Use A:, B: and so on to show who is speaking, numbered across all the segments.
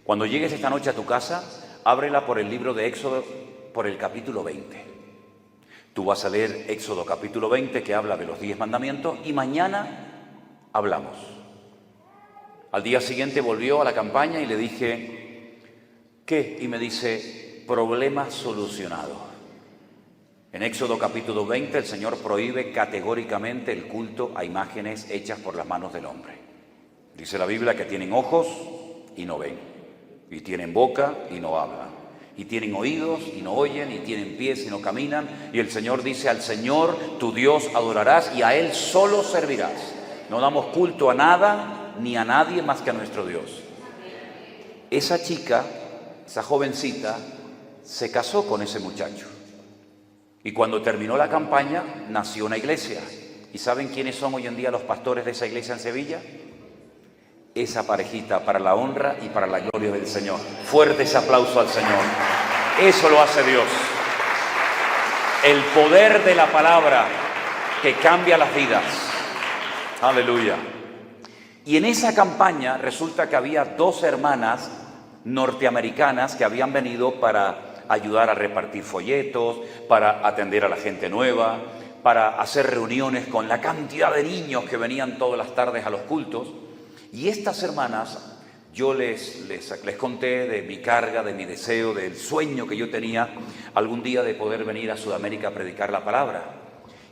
A: Cuando llegues esta noche a tu casa, ábrela por el libro de Éxodo, por el capítulo 20. Tú vas a leer Éxodo capítulo 20, que habla de los 10 mandamientos, y mañana hablamos. Al día siguiente volvió a la campaña y le dije, ¿qué? Y me dice, problema solucionado. En Éxodo capítulo 20 el Señor prohíbe categóricamente el culto a imágenes hechas por las manos del hombre. Dice la Biblia que tienen ojos y no ven, y tienen boca y no hablan, y tienen oídos y no oyen, y tienen pies y no caminan. Y el Señor dice, al Señor tu Dios adorarás y a Él solo servirás. No damos culto a nada ni a nadie más que a nuestro Dios. Esa chica, esa jovencita, se casó con ese muchacho. Y cuando terminó la campaña, nació una iglesia. ¿Y saben quiénes son hoy en día los pastores de esa iglesia en Sevilla? Esa parejita, para la honra y para la gloria del Señor. Fuerte ese aplauso al Señor. Eso lo hace Dios. El poder de la palabra que cambia las vidas. Aleluya. Y en esa campaña resulta que había 2 hermanas norteamericanas que habían venido para ayudar a repartir folletos, para atender a la gente nueva, para hacer reuniones con la cantidad de niños que venían todas las tardes a los cultos. Y estas hermanas, yo les conté de mi carga, de mi deseo, del sueño que yo tenía algún día de poder venir a Sudamérica a predicar la palabra.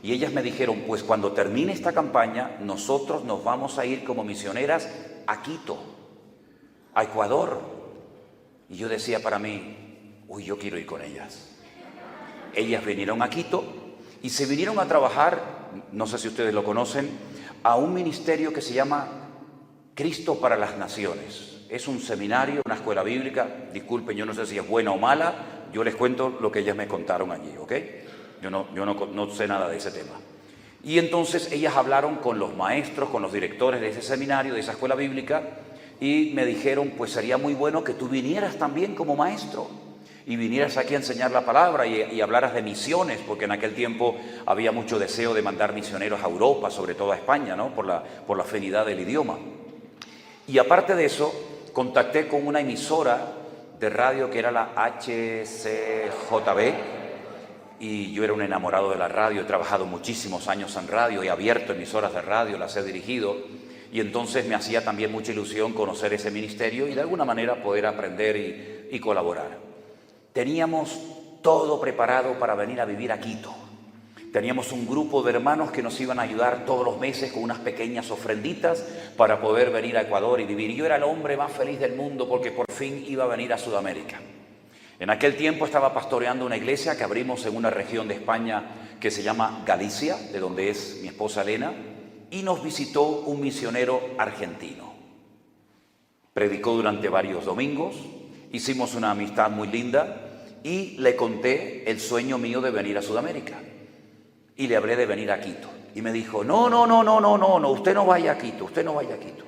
A: Y ellas me dijeron, pues cuando termine esta campaña, nosotros nos vamos a ir como misioneras a Quito, a Ecuador. Y yo decía para mí, uy, yo quiero ir con ellas. Ellas vinieron a Quito y se vinieron a trabajar, no sé si ustedes lo conocen, a un ministerio que se llama Cristo para las Naciones. Es un seminario, una escuela bíblica. Disculpen, yo no sé si es buena o mala. Yo les cuento lo que ellas me contaron allí, ¿ok? Yo no sé nada de ese tema. Y entonces ellas hablaron con los maestros, con los directores de ese seminario, de esa escuela bíblica, y me dijeron, pues sería muy bueno que tú vinieras también como maestro y vinieras aquí a enseñar la palabra y hablaras de misiones, porque en aquel tiempo había mucho deseo de mandar misioneros a Europa, sobre todo a España, ¿no? Por la afinidad del idioma. Y aparte de eso, contacté con una emisora de radio que era la HCJB, y yo era un enamorado de la radio. He trabajado muchísimos años en radio, he abierto emisoras de radio, las he dirigido, y entonces me hacía también mucha ilusión conocer ese ministerio y de alguna manera poder aprender y colaborar. Teníamos todo preparado para venir a vivir a Quito. Teníamos un grupo de hermanos que nos iban a ayudar todos los meses con unas pequeñas ofrenditas para poder venir a Ecuador y vivir. Yo era el hombre más feliz del mundo porque por fin iba a venir a Sudamérica. En aquel tiempo estaba pastoreando una iglesia que abrimos en una región de España que se llama Galicia, de donde es mi esposa Elena, y nos visitó un misionero argentino. Predicó durante varios domingos, hicimos una amistad muy linda y le conté el sueño mío de venir a Sudamérica. Y le hablé de venir a Quito. Y me dijo, no, usted no vaya a Quito, usted no vaya a Quito.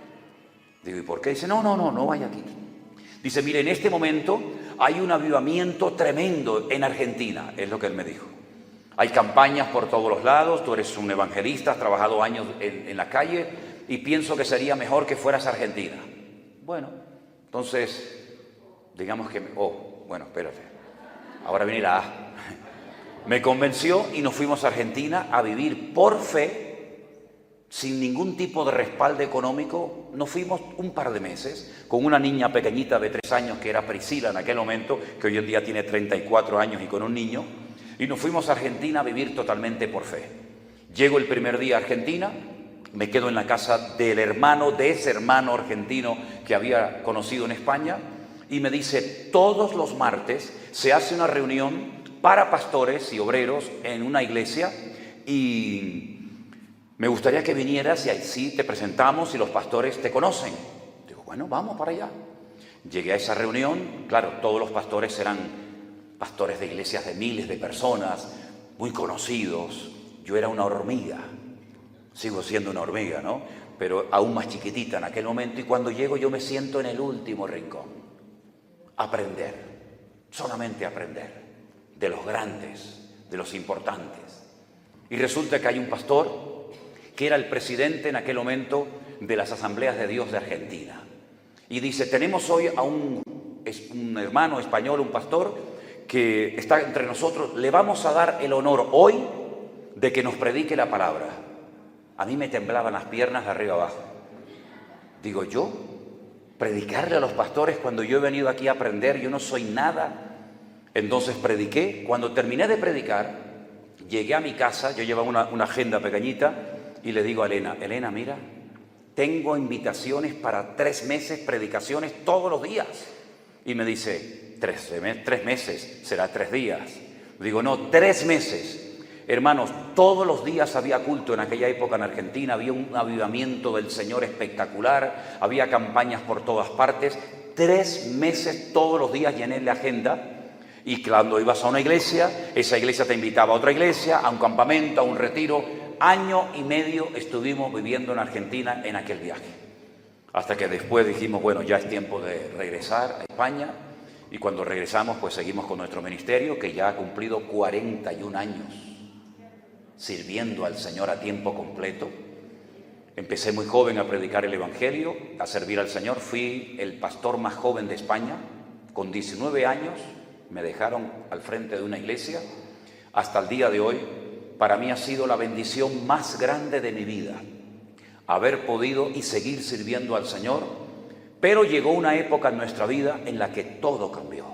A: Digo, ¿y por qué? Dice, no vaya a Quito. Dice, mire, en este momento hay un avivamiento tremendo en Argentina, es lo que él me dijo. Hay campañas por todos los lados, tú eres un evangelista, has trabajado años en la calle y pienso que sería mejor que fueras a Argentina. Bueno, entonces, digamos que, bueno, espérate, ahora viene la A. Me convenció y nos fuimos a Argentina a vivir por fe, sin ningún tipo de respaldo económico. Nos fuimos un par de meses con una niña pequeñita de 3 años que era Priscila en aquel momento, que hoy en día tiene 34 años y con un niño, y nos fuimos a Argentina a vivir totalmente por fe. Llego el primer día a Argentina, me quedo en la casa del hermano, de ese hermano argentino que había conocido en España, y me dice, todos los martes se hace una reunión para pastores y obreros en una iglesia y me gustaría que vinieras y así te presentamos y los pastores te conocen. Digo, bueno, vamos para allá. Llegué a esa reunión, claro, todos los pastores eran pastores de iglesias de miles de personas, muy conocidos. Yo era una hormiga, sigo siendo una hormiga, ¿no? Pero aún más chiquitita en aquel momento, y cuando llego yo me siento en el último rincón. Aprender, solamente aprender. De los grandes, de los importantes. Y resulta que hay un pastor que era el presidente en aquel momento de las Asambleas de Dios de Argentina. Y dice, tenemos hoy a un es un hermano español, un pastor, que está entre nosotros, le vamos a dar el honor hoy de que nos predique la palabra. A mí me temblaban las piernas de arriba abajo. Digo, yo, predicarle a los pastores cuando yo he venido aquí a aprender, yo no soy nada. Entonces prediqué. Cuando terminé de predicar, llegué a mi casa, yo llevaba una agenda pequeñita, y le digo a Elena, Elena, mira, tengo invitaciones para 3 meses, predicaciones todos los días. Y me dice, 3 meses, será 3 días. Digo, no, 3 meses. Hermanos, todos los días había culto en aquella época en Argentina, había un avivamiento del Señor espectacular, había campañas por todas partes. 3 meses todos los días llené la agenda. Y cuando ibas a una iglesia, esa iglesia te invitaba a otra iglesia, a un campamento, a un retiro. Año y medio estuvimos viviendo en Argentina en aquel viaje. Hasta que después dijimos, bueno, ya es tiempo de regresar a España. Y cuando regresamos, pues seguimos con nuestro ministerio, que ya ha cumplido 41 años sirviendo al Señor a tiempo completo. Empecé muy joven a predicar el Evangelio, a servir al Señor. Fui el pastor más joven de España. Con 19 años me dejaron al frente de una iglesia. Hasta el día de hoy, para mí ha sido la bendición más grande de mi vida, haber podido y seguir sirviendo al Señor. Pero llegó una época en nuestra vida en la que todo cambió.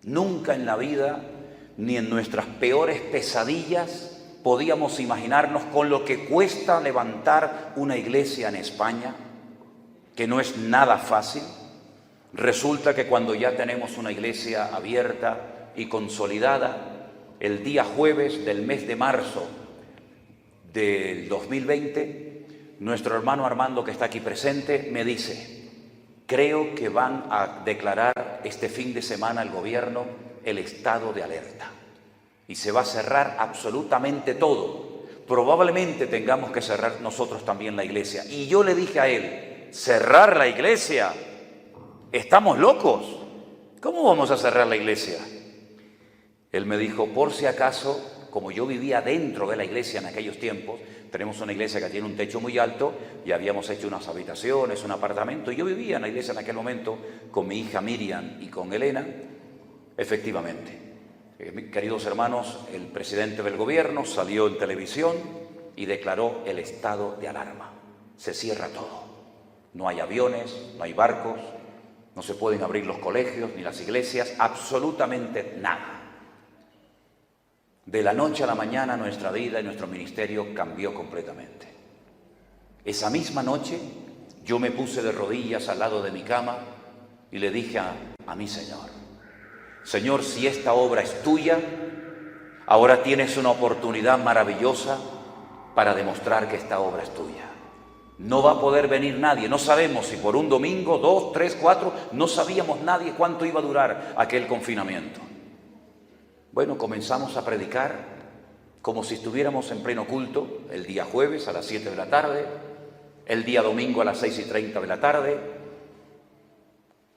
A: Nunca en la vida, ni en nuestras peores pesadillas, podíamos imaginarnos con lo que cuesta levantar una iglesia en España, que no es nada fácil. Resulta que cuando ya tenemos una iglesia abierta y consolidada, el día jueves del mes de marzo del 2020, nuestro hermano Armando, que está aquí presente, me dice, creo que van a declarar este fin de semana el gobierno el estado de alerta y se va a cerrar absolutamente todo. Probablemente tengamos que cerrar nosotros también la iglesia. Y yo le dije a él, ¿cerrar la iglesia? ¿Estamos locos? ¿Cómo vamos a cerrar la iglesia? Él me dijo, por si acaso, como yo vivía dentro de la iglesia en aquellos tiempos, tenemos una iglesia que tiene un techo muy alto y habíamos hecho unas habitaciones, un apartamento, y yo vivía en la iglesia en aquel momento con mi hija Miriam y con Elena. Efectivamente, queridos hermanos, el presidente del gobierno salió en televisión y declaró el estado de alarma. Se cierra todo. No hay aviones, no hay barcos, no se pueden abrir los colegios ni las iglesias, absolutamente nada. De la noche a la mañana nuestra vida y nuestro ministerio cambió completamente. Esa misma noche yo me puse de rodillas al lado de mi cama y le dije a mi Señor, Señor, si esta obra es tuya, ahora tienes una oportunidad maravillosa para demostrar que esta obra es tuya. No va a poder venir nadie, no sabemos si por un domingo, 2, 3, 4, no sabíamos nadie cuánto iba a durar aquel confinamiento. Bueno, comenzamos a predicar como si estuviéramos en pleno culto, el día jueves a las 7 de la tarde, el día domingo a las 6:30 de la tarde.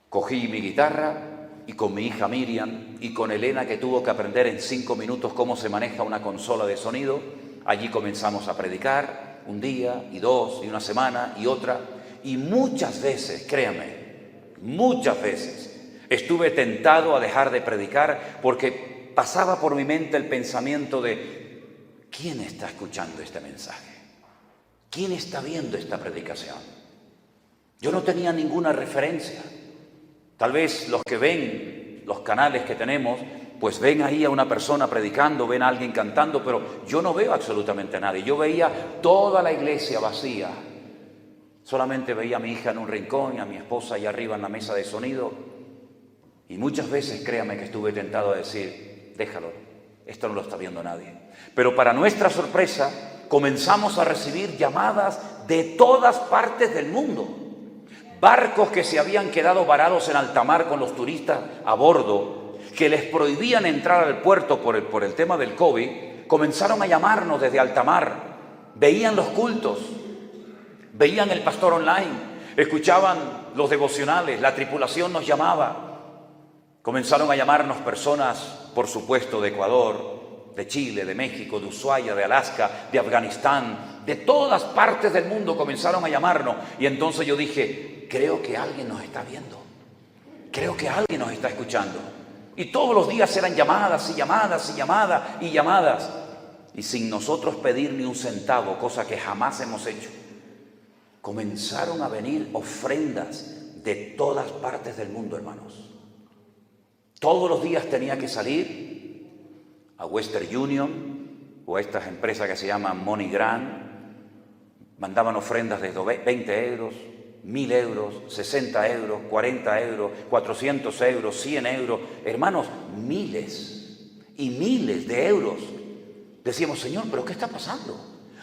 A: Cogí mi guitarra y con mi hija Miriam y con Elena, que tuvo que aprender en 5 minutos cómo se maneja una consola de sonido, allí comenzamos a predicar un día y 2 y una semana y otra. Y muchas veces, créame, muchas veces estuve tentado a dejar de predicar porque pasaba por mi mente el pensamiento de ¿quién está escuchando este mensaje? ¿Quién está viendo esta predicación? Yo no tenía ninguna referencia. Tal vez los que ven los canales que tenemos, pues ven ahí a una persona predicando, ven a alguien cantando, pero yo no veo absolutamente a nadie. Yo veía toda la iglesia vacía. Solamente veía a mi hija en un rincón y a mi esposa allá arriba en la mesa de sonido. Y muchas veces, créame, que estuve tentado a decir, déjalo, esto no lo está viendo nadie. Pero para nuestra sorpresa, comenzamos a recibir llamadas de todas partes del mundo. Barcos que se habían quedado varados en alta mar con los turistas a bordo, que les prohibían entrar al puerto por el tema del COVID, comenzaron a llamarnos desde alta mar. Veían los cultos, veían el pastor online, escuchaban los devocionales, la tripulación nos llamaba. Comenzaron a llamarnos personas, por supuesto, de Ecuador, de Chile, de México, de Ushuaia, de Alaska, de Afganistán, de todas partes del mundo comenzaron a llamarnos. Y entonces yo dije, creo que alguien nos está viendo. Creo que alguien nos está escuchando. Y todos los días eran llamadas y llamadas y llamadas y llamadas. Y sin nosotros pedir ni un centavo, cosa que jamás hemos hecho, comenzaron a venir ofrendas de todas partes del mundo, hermanos. Todos los días tenía que salir a Western Union o a estas empresas que se llaman MoneyGram. Mandaban ofrendas de 20 euros, 1000 euros, 60 euros, 40 euros, 400 euros, 100 euros. Hermanos, miles y miles de euros. Decíamos, Señor, ¿pero qué está pasando?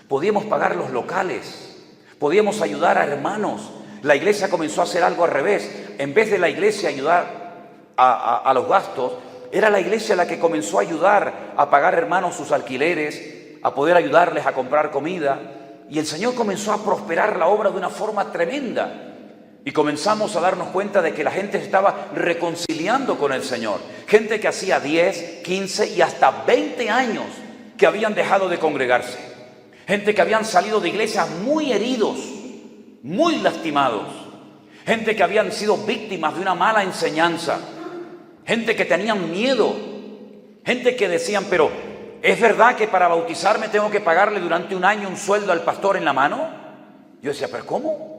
A: Podíamos pagar los locales, podíamos ayudar a hermanos. La iglesia comenzó a hacer algo al revés. En vez de la iglesia ayudar a los gastos, era la iglesia la que comenzó a ayudar a pagar, hermanos, sus alquileres, a poder ayudarles a comprar comida. Y el Señor comenzó a prosperar la obra de una forma tremenda. Y comenzamos a darnos cuenta de que la gente se estaba reconciliando con el Señor. Gente que hacía 10, 15 y hasta 20 años que habían dejado de congregarse. Gente que habían salido de iglesias muy heridos, muy lastimados. Gente que habían sido víctimas de una mala enseñanza. Gente que tenían miedo. Gente que decían, pero ¿es verdad que para bautizarme tengo que pagarle durante un año un sueldo al pastor en la mano? Yo decía, ¿pero cómo?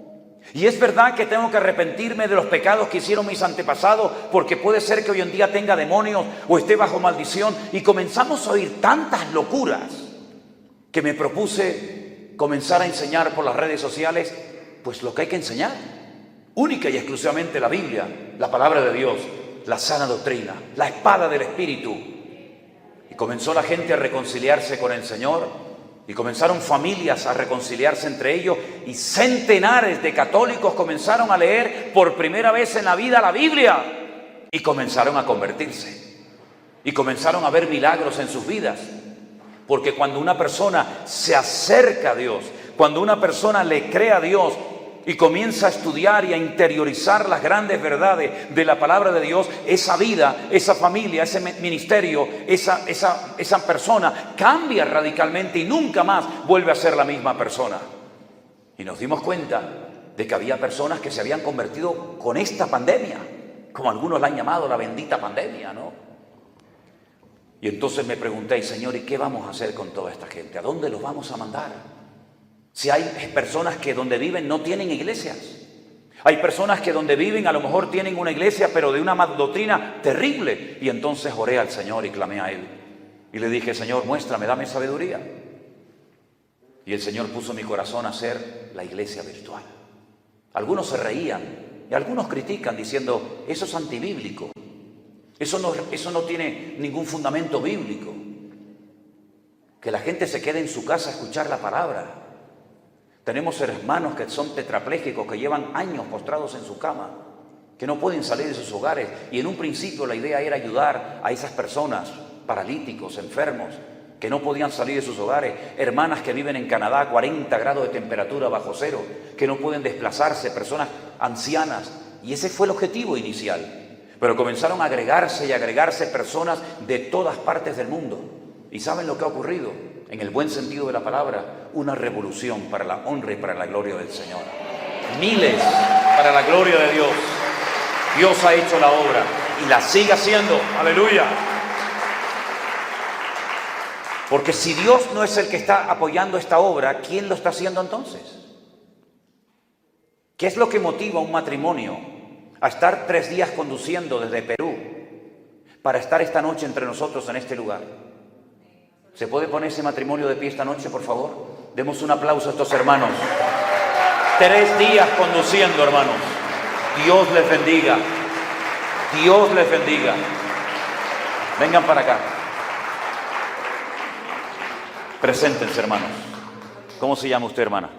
A: ¿Y es verdad que tengo que arrepentirme de los pecados que hicieron mis antepasados? Porque puede ser que hoy en día tenga demonios o esté bajo maldición. Y comenzamos a oír tantas locuras que me propuse comenzar a enseñar por las redes sociales, pues lo que hay que enseñar. Única y exclusivamente la Biblia, la palabra de Dios, la sana doctrina, la espada del Espíritu. Y comenzó la gente a reconciliarse con el Señor, y comenzaron familias a reconciliarse entre ellos, y centenares de católicos comenzaron a leer por primera vez en la vida la Biblia, y comenzaron a convertirse, y comenzaron a ver milagros en sus vidas. Porque cuando una persona se acerca a Dios, cuando una persona le cree a Dios, y comienza a estudiar y a interiorizar las grandes verdades de la palabra de Dios, esa vida, esa familia, ese ministerio, esa persona cambia radicalmente y nunca más vuelve a ser la misma persona. Y nos dimos cuenta de que había personas que se habían convertido con esta pandemia, como algunos la han llamado la bendita pandemia, ¿no? Y entonces me pregunté, Señor, ¿y qué vamos a hacer con toda esta gente? ¿A dónde los vamos a mandar? Si hay personas que donde viven no tienen iglesias. Hay personas que donde viven a lo mejor tienen una iglesia, pero de una doctrina terrible. Y entonces oré al Señor y clamé a Él. Y le dije, Señor, muéstrame, dame sabiduría. Y el Señor puso en mi corazón a hacer la iglesia virtual. Algunos se reían y algunos critican diciendo, eso es antibíblico. Eso no tiene ningún fundamento bíblico. Que la gente se quede en su casa a escuchar la palabra. Tenemos hermanos que son tetraplégicos, que llevan años postrados en su cama, que no pueden salir de sus hogares. Y en un principio la idea era ayudar a esas personas, paralíticos, enfermos, que no podían salir de sus hogares. Hermanas que viven en Canadá, 40 grados de temperatura bajo cero, que no pueden desplazarse, personas ancianas. Y ese fue el objetivo inicial. Pero comenzaron a agregarse y agregarse personas de todas partes del mundo. ¿Y saben lo que ha ocurrido? En el buen sentido de la palabra, una revolución para la honra y para la gloria del Señor. Miles para la gloria de Dios. Dios ha hecho la obra y la sigue haciendo. ¡Aleluya! Porque si Dios no es el que está apoyando esta obra, ¿quién lo está haciendo entonces? ¿Qué es lo que motiva a un matrimonio a estar 3 días conduciendo desde Perú para estar esta noche entre nosotros en este lugar? ¿Se puede poner ese matrimonio de pie esta noche, por favor? Demos un aplauso a estos hermanos. 3 días conduciendo, hermanos. Dios les bendiga. Dios les bendiga. Vengan para acá. Preséntense, hermanos. ¿Cómo se llama usted, hermana?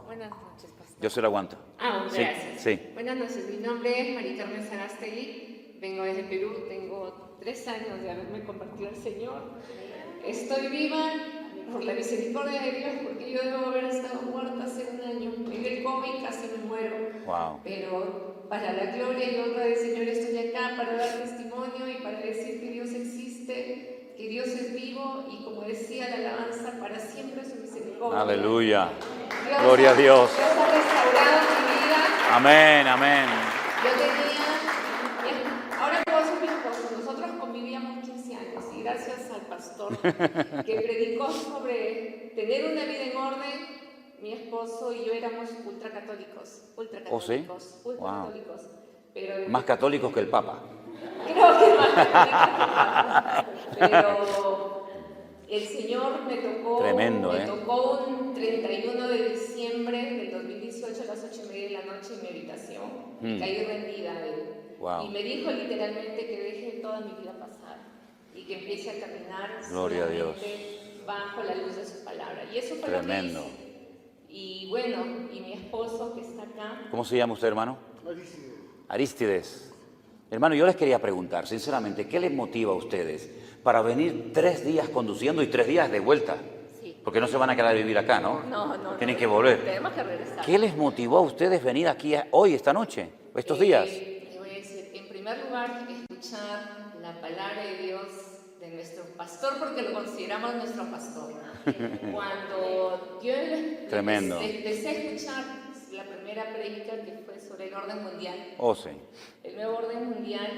B: Buenas noches, pastor.
A: Yo se lo aguanto.
B: Gracias.
A: Sí.
B: Buenas noches, mi nombre es María Carmen Sarastegui. Vengo desde Perú, tengo 3 años de haberme convertido al Señor. Estoy viva por la misericordia de Dios, porque yo debo haber estado muerta hace 1 año. En el coma y casi me muero.
A: Wow.
B: Pero para la gloria y honra del Señor estoy acá para dar testimonio y para decir que Dios existe, que Dios es vivo y, como decía la alabanza, para siempre su misericordia.
A: Aleluya. Gloria a Dios.
B: Dios ha restaurado mi vida.
A: Amén, amén.
B: Yo tenía, mi pastor, que predicó sobre tener una vida en orden. Mi esposo y yo éramos ultracatólicos.
A: ¿Oh, sí?
B: Ultracatólicos. Pero
A: Más católicos que el Papa.
B: creo que más católicos que el Papa. Pero el Señor me tocó,
A: Tremendo,
B: me tocó un 31 de diciembre del 2018 a las 8:30 de la noche en mi habitación. Y caí rendida a Él.
A: Wow.
B: Y me dijo literalmente que deje toda mi vida pasar y que empiece a caminar
A: Gloria a Dios.
B: bajo la luz de su palabra. Y eso fue
A: Tremendo.
B: lo que hice. Y bueno, y mi esposo que está acá.
A: ¿Cómo se llama usted, hermano? Arístides. Hermano, yo les quería preguntar, sinceramente, ¿qué les motiva a ustedes para venir 3 días conduciendo y 3 días de vuelta?
B: Sí.
A: Porque no se van a quedar a vivir acá, ¿no?
B: No.
A: Tienen que volver.
B: Tenemos que regresar.
A: ¿Qué les motivó a ustedes venir aquí hoy, esta noche, estos días?
B: Le voy a decir, en primer lugar, escuchar la palabra de Dios de nuestro pastor, porque lo consideramos nuestro pastor. Cuando yo
A: Tremendo.
B: empecé a escuchar la primera predica que fue sobre el orden mundial,
A: Oh, sí.
B: el nuevo orden mundial,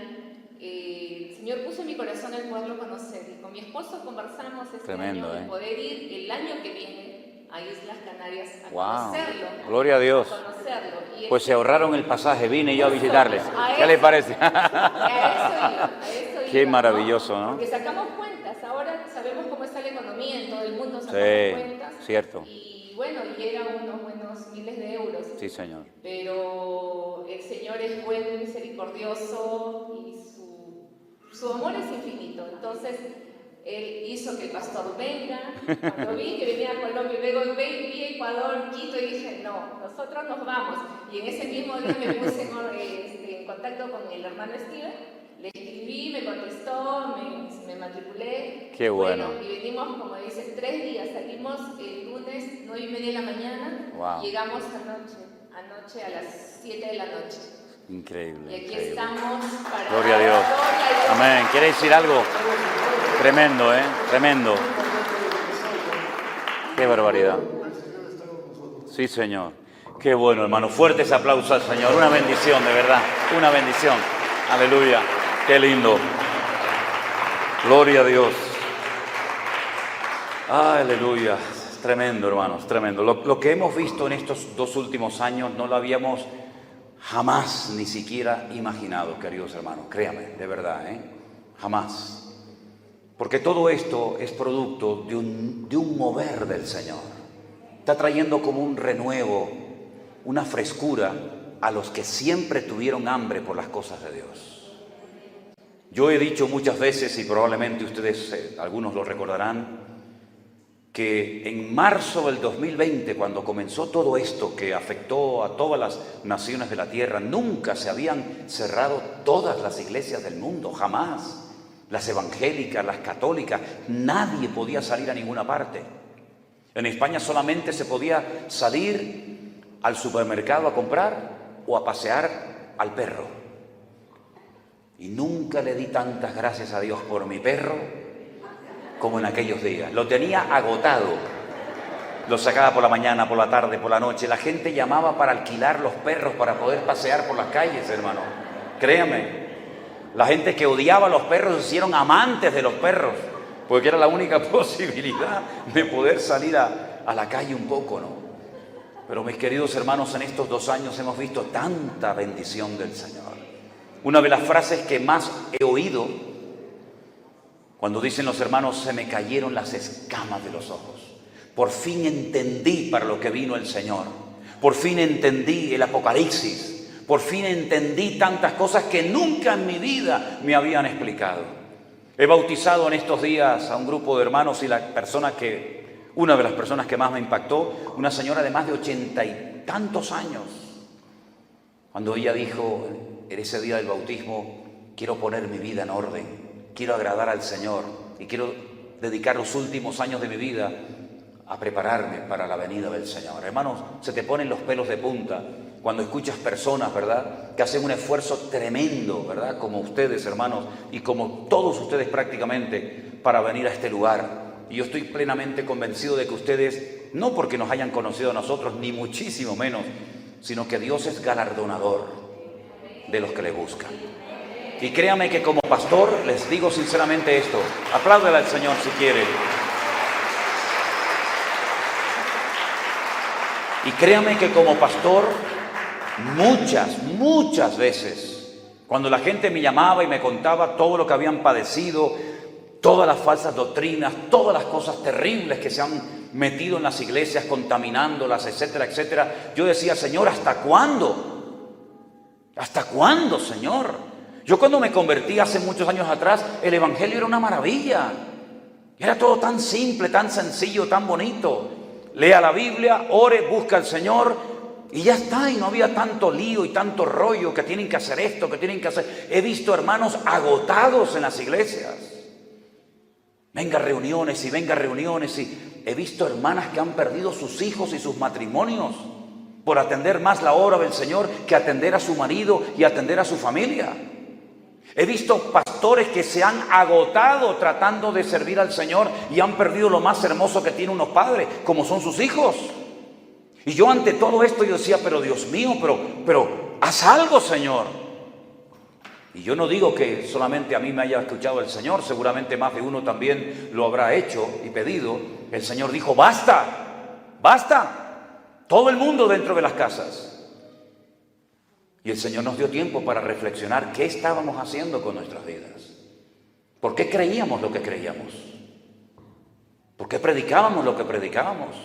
B: el Señor puso en mi corazón el poderlo conocer. Y con mi esposo conversamos este
A: Tremendo,
B: año de poder ir el año que viene a Islas Canarias a
A: Wow.
B: conocerlo.
A: Gloria a Dios.
B: A conocerlo. Y
A: Pues se ahorraron el pasaje, vine yo a visitarles.
B: A
A: ¿Qué les parece?
B: a eso iba,
A: Qué maravilloso, ¿no?
B: Porque sacamos cuentas, ahora sabemos cómo está la economía en todo el mundo, sacamos
A: Sí,
B: cuentas.
A: cierto.
B: Y bueno, y eran unos buenos miles de euros.
A: Sí, Señor.
B: Pero el Señor es bueno y misericordioso y su amor es infinito. Entonces, Él hizo que el pastor venga. Cuando vi que venía a Colombia, luego vi Ecuador, Quito, y dije, no, nosotros nos vamos. Y en ese mismo día me puse en contacto con el hermano Steven. Le escribí, me contestó, me matriculé.
A: Qué bueno.
B: Y venimos, como dice, 3 días. Salimos el lunes 9:30 de la mañana.
A: Wow.
B: Llegamos anoche a las 7 de la noche.
A: Increíble.
B: Y aquí
A: Increíble.
B: estamos para
A: Gloria a Dios. Amén. ¿Quiere decir algo? Tremendo, ¿eh? Tremendo. Qué barbaridad. Sí, Señor. Qué bueno, hermano. Fuertes aplausos al Señor. Una bendición, de verdad. Una bendición. Aleluya. Qué lindo. Gloria a Dios. Aleluya. Tremendo, hermanos. Tremendo. Lo que hemos visto en estos 2 últimos años no lo habíamos jamás ni siquiera imaginado, queridos hermanos. Créame, de verdad, ¿eh? Jamás. Porque todo esto es producto de un mover del Señor. Está trayendo como un renuevo, una frescura a los que siempre tuvieron hambre por las cosas de Dios. Yo he dicho muchas veces, y probablemente ustedes, algunos lo recordarán, que en marzo del 2020, cuando comenzó todo esto que afectó a todas las naciones de la tierra, nunca se habían cerrado todas las iglesias del mundo, jamás. Las evangélicas, las católicas, nadie podía salir a ninguna parte. En España solamente se podía salir al supermercado a comprar o a pasear al perro. Y nunca le di tantas gracias a Dios por mi perro como en aquellos días. Lo tenía agotado. Lo sacaba por la mañana, por la tarde, por la noche. La gente llamaba para alquilar los perros para poder pasear por las calles, hermano. Créame. La gente que odiaba a los perros se hicieron amantes de los perros, porque era la única posibilidad de poder salir a la calle un poco, ¿no? Pero mis queridos hermanos, en estos 2 años hemos visto tanta bendición del Señor. Una de las frases que más he oído, cuando dicen los hermanos, se me cayeron las escamas de los ojos. Por fin entendí para lo que vino el Señor. Por fin entendí el Apocalipsis. Por fin entendí tantas cosas que nunca en mi vida me habían explicado. He bautizado en estos días a un grupo de hermanos y una de las personas que más me impactó, una señora de más de 80 y tantos años. Cuando ella dijo, en ese día del bautismo, quiero poner mi vida en orden, quiero agradar al Señor y quiero dedicar los últimos años de mi vida a prepararme para la venida del Señor. Hermanos, se te ponen los pelos de punta cuando escuchas personas, ¿verdad?, que hacen un esfuerzo tremendo, ¿verdad?, como ustedes, hermanos, y como todos ustedes prácticamente, para venir a este lugar. Y yo estoy plenamente convencido de que ustedes, no porque nos hayan conocido a nosotros, ni muchísimo menos, sino que Dios es galardonador de los que le buscan. Y créame que como pastor les digo sinceramente esto. Apláudele al Señor si quiere. Y créame que como pastor, muchas veces, cuando la gente me llamaba y me contaba todo lo que habían padecido, todas las falsas doctrinas, todas las cosas terribles que se han metido en las iglesias, contaminándolas, etcétera, etcétera, yo decía, Señor, ¿hasta cuándo? ¿Hasta cuándo, Señor? Yo cuando me convertí hace muchos años atrás, el evangelio era una maravilla. Era todo tan simple, tan sencillo, tan bonito. Lea la Biblia, ore, busca al Señor y ya está. Y no había tanto lío y tanto rollo que tienen que hacer esto, que tienen que hacer. He visto hermanos agotados en las iglesias. Venga reuniones y he visto hermanas que han perdido sus hijos y sus matrimonios por atender más la obra del Señor que atender a su marido y atender a su familia. He visto pastores que se han agotado tratando de servir al Señor y han perdido lo más hermoso que tienen unos padres, como son sus hijos. Y yo ante todo esto yo decía, pero Dios mío, pero haz algo, Señor. Y yo no digo que solamente a mí me haya escuchado el Señor, seguramente más de uno también lo habrá hecho y pedido. El Señor dijo, basta, todo el mundo dentro de las casas. Y el Señor nos dio tiempo para reflexionar qué estábamos haciendo con nuestras vidas. ¿Por qué creíamos lo que creíamos? ¿Por qué predicábamos lo que predicábamos?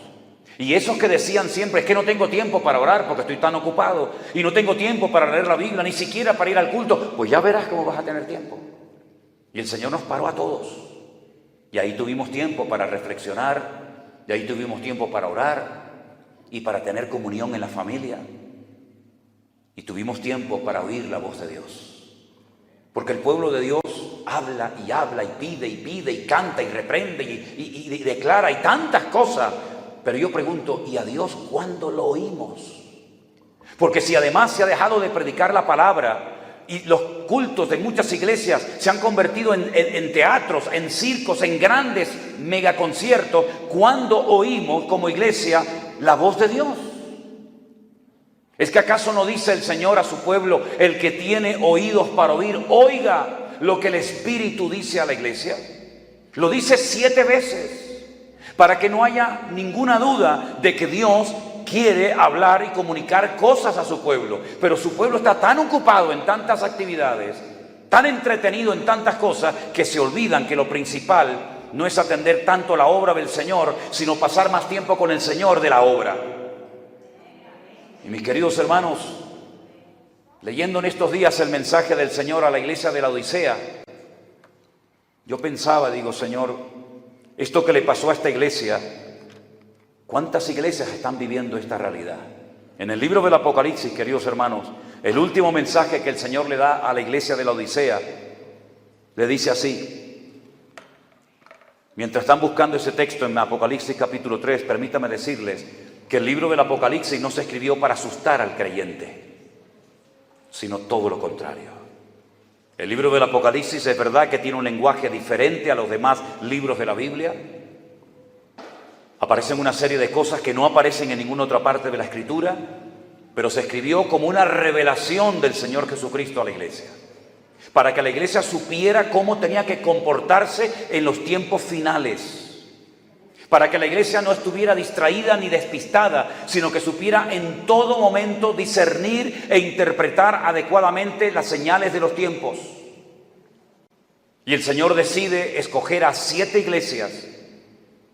A: Y esos que decían siempre, es que no tengo tiempo para orar porque estoy tan ocupado y no tengo tiempo para leer la Biblia, ni siquiera para ir al culto, pues ya verás cómo vas a tener tiempo. Y el Señor nos paró a todos. Y ahí tuvimos tiempo para reflexionar, y ahí tuvimos tiempo para orar y para tener comunión en la familia. Y tuvimos tiempo para oír la voz de Dios. Porque el pueblo de Dios habla y pide y canta y reprende y declara y tantas cosas. Pero yo pregunto, ¿y a Dios cuándo lo oímos? Porque si además se ha dejado de predicar la palabra y los cultos de muchas iglesias se han convertido en teatros, en circos, en grandes megaconciertos, ¿cuándo oímos como iglesia la voz de Dios? ¿Es que acaso no dice el Señor a su pueblo, el que tiene oídos para oír, oiga lo que el Espíritu dice a la iglesia? Lo dice 7 veces, para que no haya ninguna duda de que Dios quiere hablar y comunicar cosas a su pueblo. Pero su pueblo está tan ocupado en tantas actividades, tan entretenido en tantas cosas, que se olvidan que lo principal no es atender tanto la obra del Señor, sino pasar más tiempo con el Señor de la obra. Y mis queridos hermanos, leyendo en estos días el mensaje del Señor a la iglesia de la Odisea, yo pensaba, digo, Señor, esto que le pasó a esta iglesia, ¿cuántas iglesias están viviendo esta realidad? En el libro del Apocalipsis, queridos hermanos, el último mensaje que el Señor le da a la iglesia de la Odisea, le dice así. Mientras están buscando ese texto en Apocalipsis capítulo 3, permítame decirles que el libro del Apocalipsis no se escribió para asustar al creyente, sino todo lo contrario. El libro del Apocalipsis es verdad que tiene un lenguaje diferente a los demás libros de la Biblia. Aparecen una serie de cosas que no aparecen en ninguna otra parte de la Escritura, pero se escribió como una revelación del Señor Jesucristo a la iglesia, para que la iglesia supiera cómo tenía que comportarse en los tiempos finales, para que la iglesia no estuviera distraída ni despistada, sino que supiera en todo momento discernir e interpretar adecuadamente las señales de los tiempos. Y el Señor decide escoger a 7 iglesias,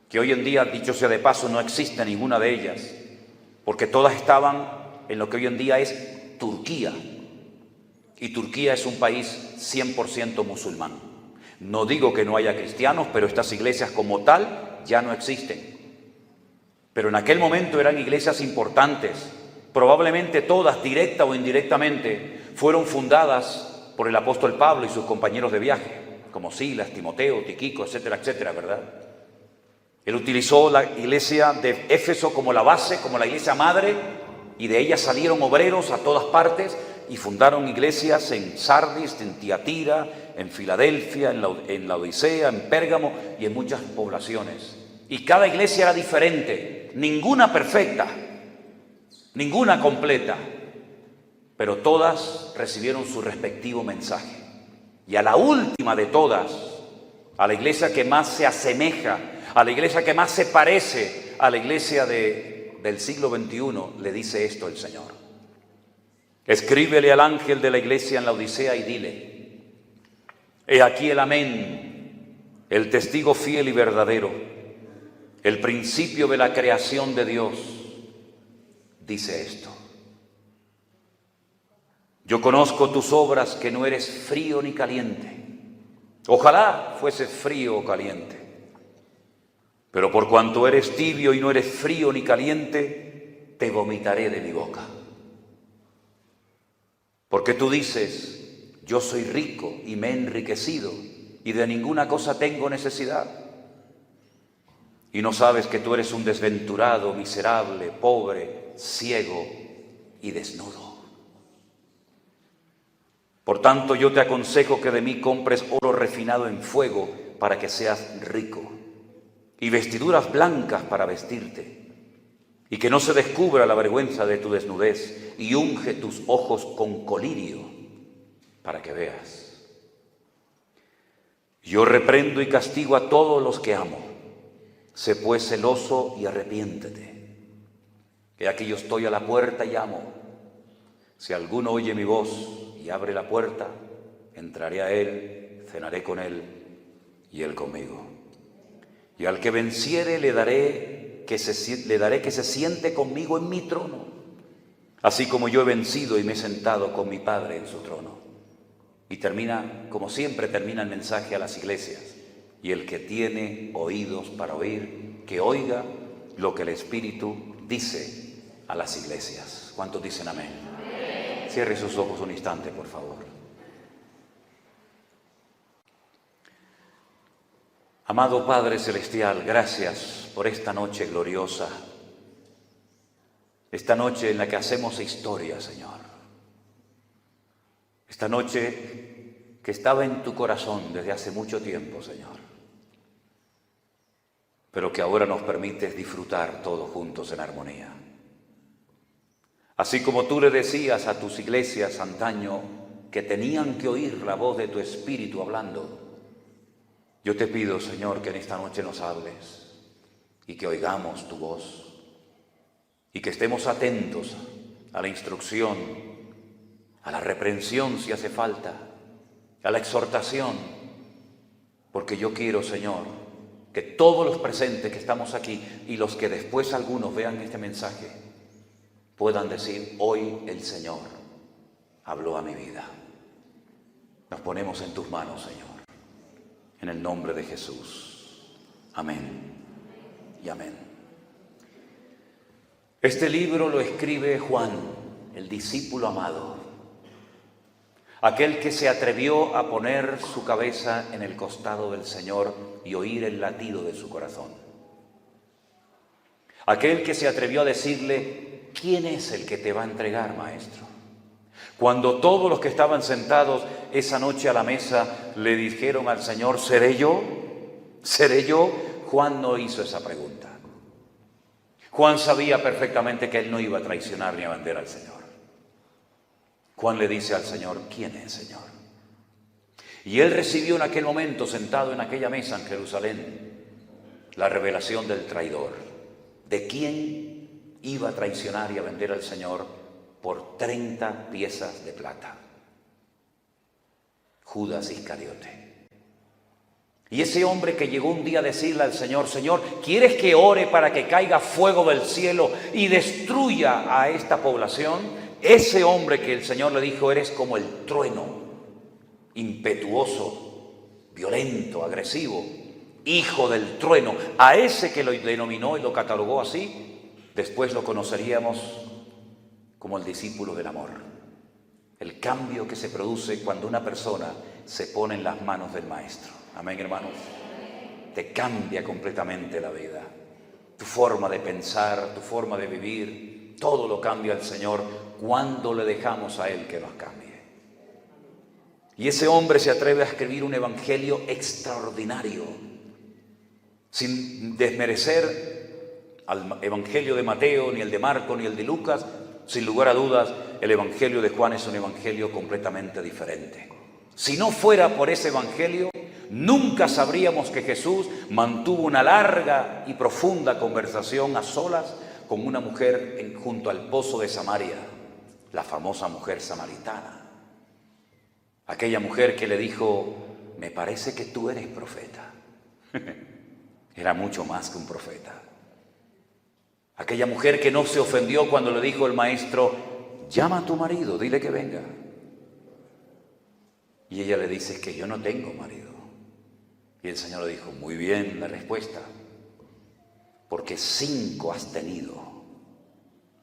A: que hoy en día, dicho sea de paso, no existe ninguna de ellas, porque todas estaban en lo que hoy en día es Turquía. Y Turquía es un país 100% musulmán. No digo que no haya cristianos, pero estas iglesias como tal ya no existen. Pero en aquel momento eran iglesias importantes. Probablemente todas, directa o indirectamente, fueron fundadas por el apóstol Pablo y sus compañeros de viaje, como Silas, Timoteo, Tíquico, etcétera, etcétera, ¿verdad? Él utilizó la iglesia de Éfeso como la base, como la iglesia madre, y de ella salieron obreros a todas partes y fundaron iglesias en Sardis, en Tiatira, en Filadelfia, en la Odisea, en Pérgamo y en muchas poblaciones. Y cada iglesia era diferente, ninguna perfecta, ninguna completa, pero todas recibieron su respectivo mensaje. y a la última de todas, a la iglesia que más se asemeja, a la iglesia que más se parece a la iglesia del siglo XXI, le dice esto el Señor. Escríbele al ángel de la iglesia en la Odisea y dile: he aquí el amén, el testigo fiel y verdadero, el principio de la creación de Dios, dice esto: yo conozco tus obras, que no eres frío ni caliente. Ojalá fueses frío o caliente. Pero por cuanto eres tibio y no eres frío ni caliente, te vomitaré de mi boca. Porque tú dices: yo soy rico y me he enriquecido y de ninguna cosa tengo necesidad. Y no sabes que tú eres un desventurado, miserable, pobre, ciego y desnudo. Por tanto, yo te aconsejo que de mí compres oro refinado en fuego para que seas rico, y vestiduras blancas para vestirte, y que no se descubra la vergüenza de tu desnudez, y unge tus ojos con colirio para que veas. Yo reprendo y castigo a todos los que amo. Sé pues celoso y arrepiéntete. He aquí yo estoy a la puerta y llamo. Si alguno oye mi voz y abre la puerta, entraré a él, cenaré con él y él conmigo. Y al que venciere le daré que se siente conmigo en mi trono, así como yo he vencido y me he sentado con mi Padre en su trono. Y termina, como siempre termina el mensaje a las iglesias: y el que tiene oídos para oír, que oiga lo que el Espíritu dice a las iglesias. ¿Cuántos dicen amén? Cierre sus ojos un instante, por favor. Amado Padre Celestial, gracias por esta noche gloriosa, esta noche en la que hacemos historia, Señor. Esta noche que estaba en tu corazón desde hace mucho tiempo, Señor, pero que ahora nos permites disfrutar todos juntos en armonía. Así como tú le decías a tus iglesias antaño que tenían que oír la voz de tu Espíritu hablando, yo te pido, Señor, que en esta noche nos hables y que oigamos tu voz y que estemos atentos a la instrucción, a la reprensión si hace falta, a la exhortación, porque yo quiero, Señor, que todos los presentes que estamos aquí y los que después algunos vean este mensaje puedan decir: hoy el Señor habló a mi vida. Nos ponemos en tus manos, Señor, en el nombre de Jesús. Amén y amén. Este libro lo escribe Juan, el discípulo amado, aquel que se atrevió a poner su cabeza en el costado del Señor y oír el latido de su corazón. Aquel que se atrevió a decirle: ¿quién es el que te va a entregar, maestro? Cuando todos los que estaban sentados esa noche a la mesa le dijeron al Señor: ¿seré yo? ¿Seré yo? Juan no hizo esa pregunta. Juan sabía perfectamente que él no iba a traicionar ni a vender al Señor. Juan le dice al Señor: ¿quién es, Señor? Y él recibió en aquel momento, sentado en aquella mesa en Jerusalén, la revelación del traidor, de quién iba a traicionar y a vender al Señor por 30 piezas de plata. Judas Iscariote. Y ese hombre que llegó un día a decirle al Señor: Señor, ¿quieres que ore para que caiga fuego del cielo y destruya a esta población? Ese hombre que el Señor le dijo: eres como el trueno, impetuoso, violento, agresivo, hijo del trueno. A ese que lo denominó y lo catalogó así, después lo conoceríamos como el discípulo del amor. El cambio que se produce cuando una persona se pone en las manos del Maestro. Amén, hermanos. Te cambia completamente la vida. Tu forma de pensar, tu forma de vivir, todo lo cambia el Señor cuando le dejamos a Él que nos cambie. Y ese hombre se atreve a escribir un evangelio extraordinario, sin desmerecer al evangelio de Mateo, ni el de Marco, ni el de Lucas. Sin lugar a dudas, el evangelio de Juan es un evangelio completamente diferente. Si no fuera por ese evangelio, nunca sabríamos que Jesús mantuvo una larga y profunda conversación a solas con una mujer junto al pozo de Samaria, la famosa mujer samaritana. Aquella mujer que le dijo: me parece que tú eres profeta. Era mucho más que un profeta. Aquella mujer que no se ofendió cuando le dijo el maestro: llama a tu marido, dile que venga. Y ella le dice: es que yo no tengo marido. Y el Señor le dijo: muy bien la respuesta, porque 5 has tenido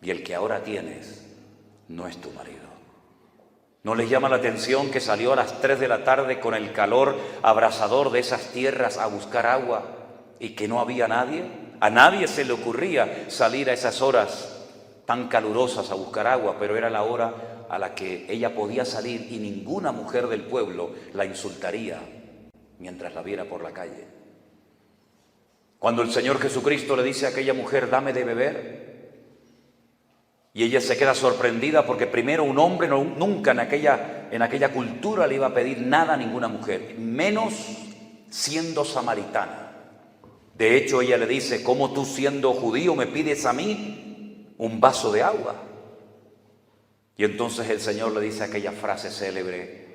A: y el que ahora tienes no es tu marido. ¿No les llama la atención que salió a las 3 de la tarde con el calor abrasador de esas tierras a buscar agua y que no había nadie? A nadie se le ocurría salir a esas horas tan calurosas a buscar agua, pero era la hora a la que ella podía salir y ninguna mujer del pueblo la insultaría mientras la viera por la calle. Cuando el Señor Jesucristo le dice a aquella mujer: dame de beber, y ella se queda sorprendida porque primero un hombre nunca en aquella cultura le iba a pedir nada a ninguna mujer, menos siendo samaritana. De hecho, ella le dice: ¿cómo tú siendo judío me pides a mí un vaso de agua? Y entonces el Señor le dice aquella frase célebre: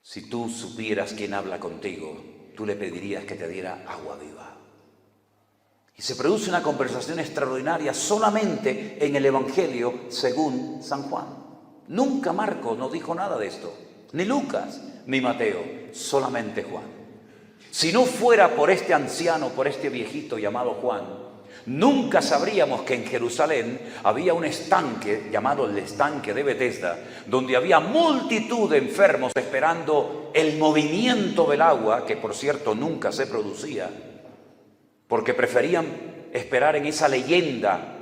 A: si tú supieras quién habla contigo, tú le pedirías que te diera agua viva. Y se produce una conversación extraordinaria solamente en el Evangelio según San Juan. Nunca Marcos nos dijo nada de esto, ni Lucas, ni Mateo, solamente Juan. Si no fuera por este anciano, por este viejito llamado Juan, nunca sabríamos que en Jerusalén había un estanque llamado el estanque de Betesda, donde había multitud de enfermos esperando el movimiento del agua, que por cierto nunca se producía, porque preferían esperar en esa leyenda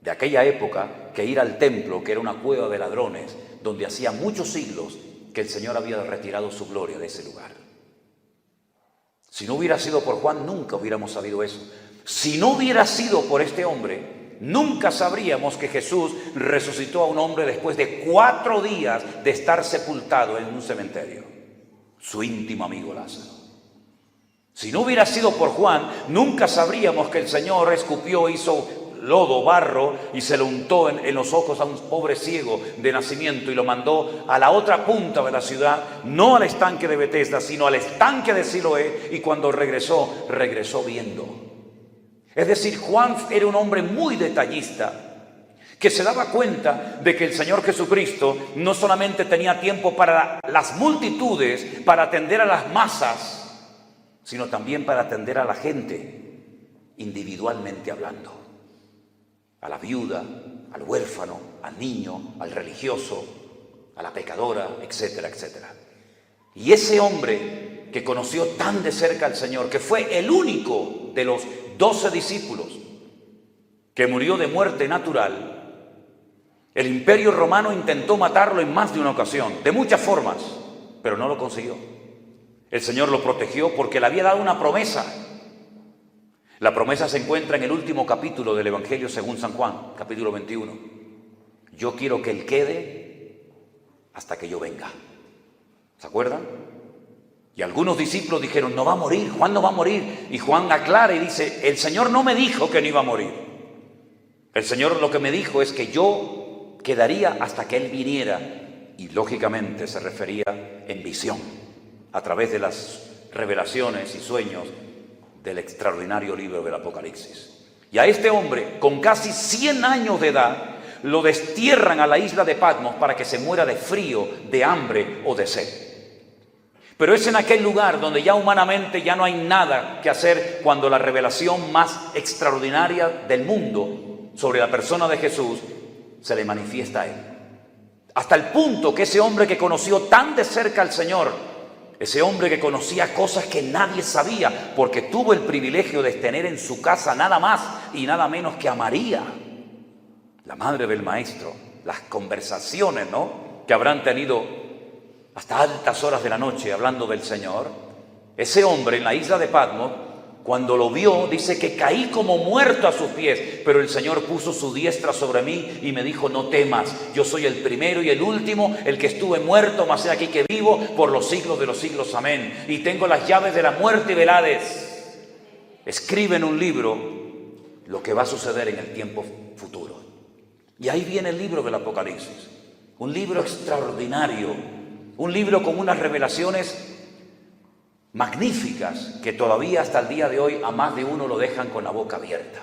A: de aquella época que ir al templo, que era una cueva de ladrones, donde hacía muchos siglos que el Señor había retirado su gloria de ese lugar. Si no hubiera sido por Juan, nunca hubiéramos sabido eso. Si no hubiera sido por este hombre, nunca sabríamos que Jesús resucitó a un hombre después de 4 días de estar sepultado en un cementerio, su íntimo amigo Lázaro. Si no hubiera sido por Juan, nunca sabríamos que el Señor escupió, hizo lodo, barro y se lo untó en los ojos a un pobre ciego de nacimiento y lo mandó a la otra punta de la ciudad, no al estanque de Betesda, sino al estanque de Siloé, y cuando regresó viendo. Es decir, Juan era un hombre muy detallista, que se daba cuenta de que el Señor Jesucristo no solamente tenía tiempo para las multitudes, para atender a las masas, sino también para atender a la gente, individualmente hablando. A la viuda, al huérfano, al niño, al religioso, a la pecadora, etcétera, etcétera. Y ese hombre que conoció tan de cerca al Señor, que fue el único de los 12 discípulos que murió de muerte natural, el Imperio Romano intentó matarlo en más de una ocasión, de muchas formas, pero no lo consiguió. El Señor lo protegió porque le había dado una promesa. La promesa se encuentra en el último capítulo del Evangelio según San Juan, capítulo 21. Yo quiero que Él quede hasta que yo venga. ¿Se acuerdan? Y algunos discípulos dijeron: no va a morir, Juan no va a morir. Y Juan aclara y dice: el Señor no me dijo que no iba a morir. El Señor lo que me dijo es que yo quedaría hasta que Él viniera. Y lógicamente se refería en visión, a través de las revelaciones y sueños del extraordinario libro del Apocalipsis. Y a este hombre, con casi 100 años de edad, lo destierran a la isla de Patmos para que se muera de frío, de hambre o de sed. Pero es en aquel lugar donde ya humanamente ya no hay nada que hacer, cuando la revelación más extraordinaria del mundo sobre la persona de Jesús se le manifiesta a él. Hasta el punto que ese hombre que conoció tan de cerca al Señor, ese hombre que conocía cosas que nadie sabía, porque tuvo el privilegio de tener en su casa nada más y nada menos que a María, la madre del Maestro, las conversaciones, que habrán tenido hasta altas horas de la noche hablando del Señor. Ese hombre en la isla de Patmos Cuando lo vio, dice que caí como muerto a sus pies, pero el Señor puso su diestra sobre mí y me dijo: no temas, yo soy el primero y el último, el que estuve muerto, mas he aquí que vivo por los siglos de los siglos, amén. Y tengo las llaves de la muerte y del Hades. Escribe en un libro lo que va a suceder en el tiempo futuro. Y ahí viene el libro del Apocalipsis, un libro extraordinario, un libro con unas revelaciones magníficas que todavía hasta el día de hoy a más de uno lo dejan con la boca abierta.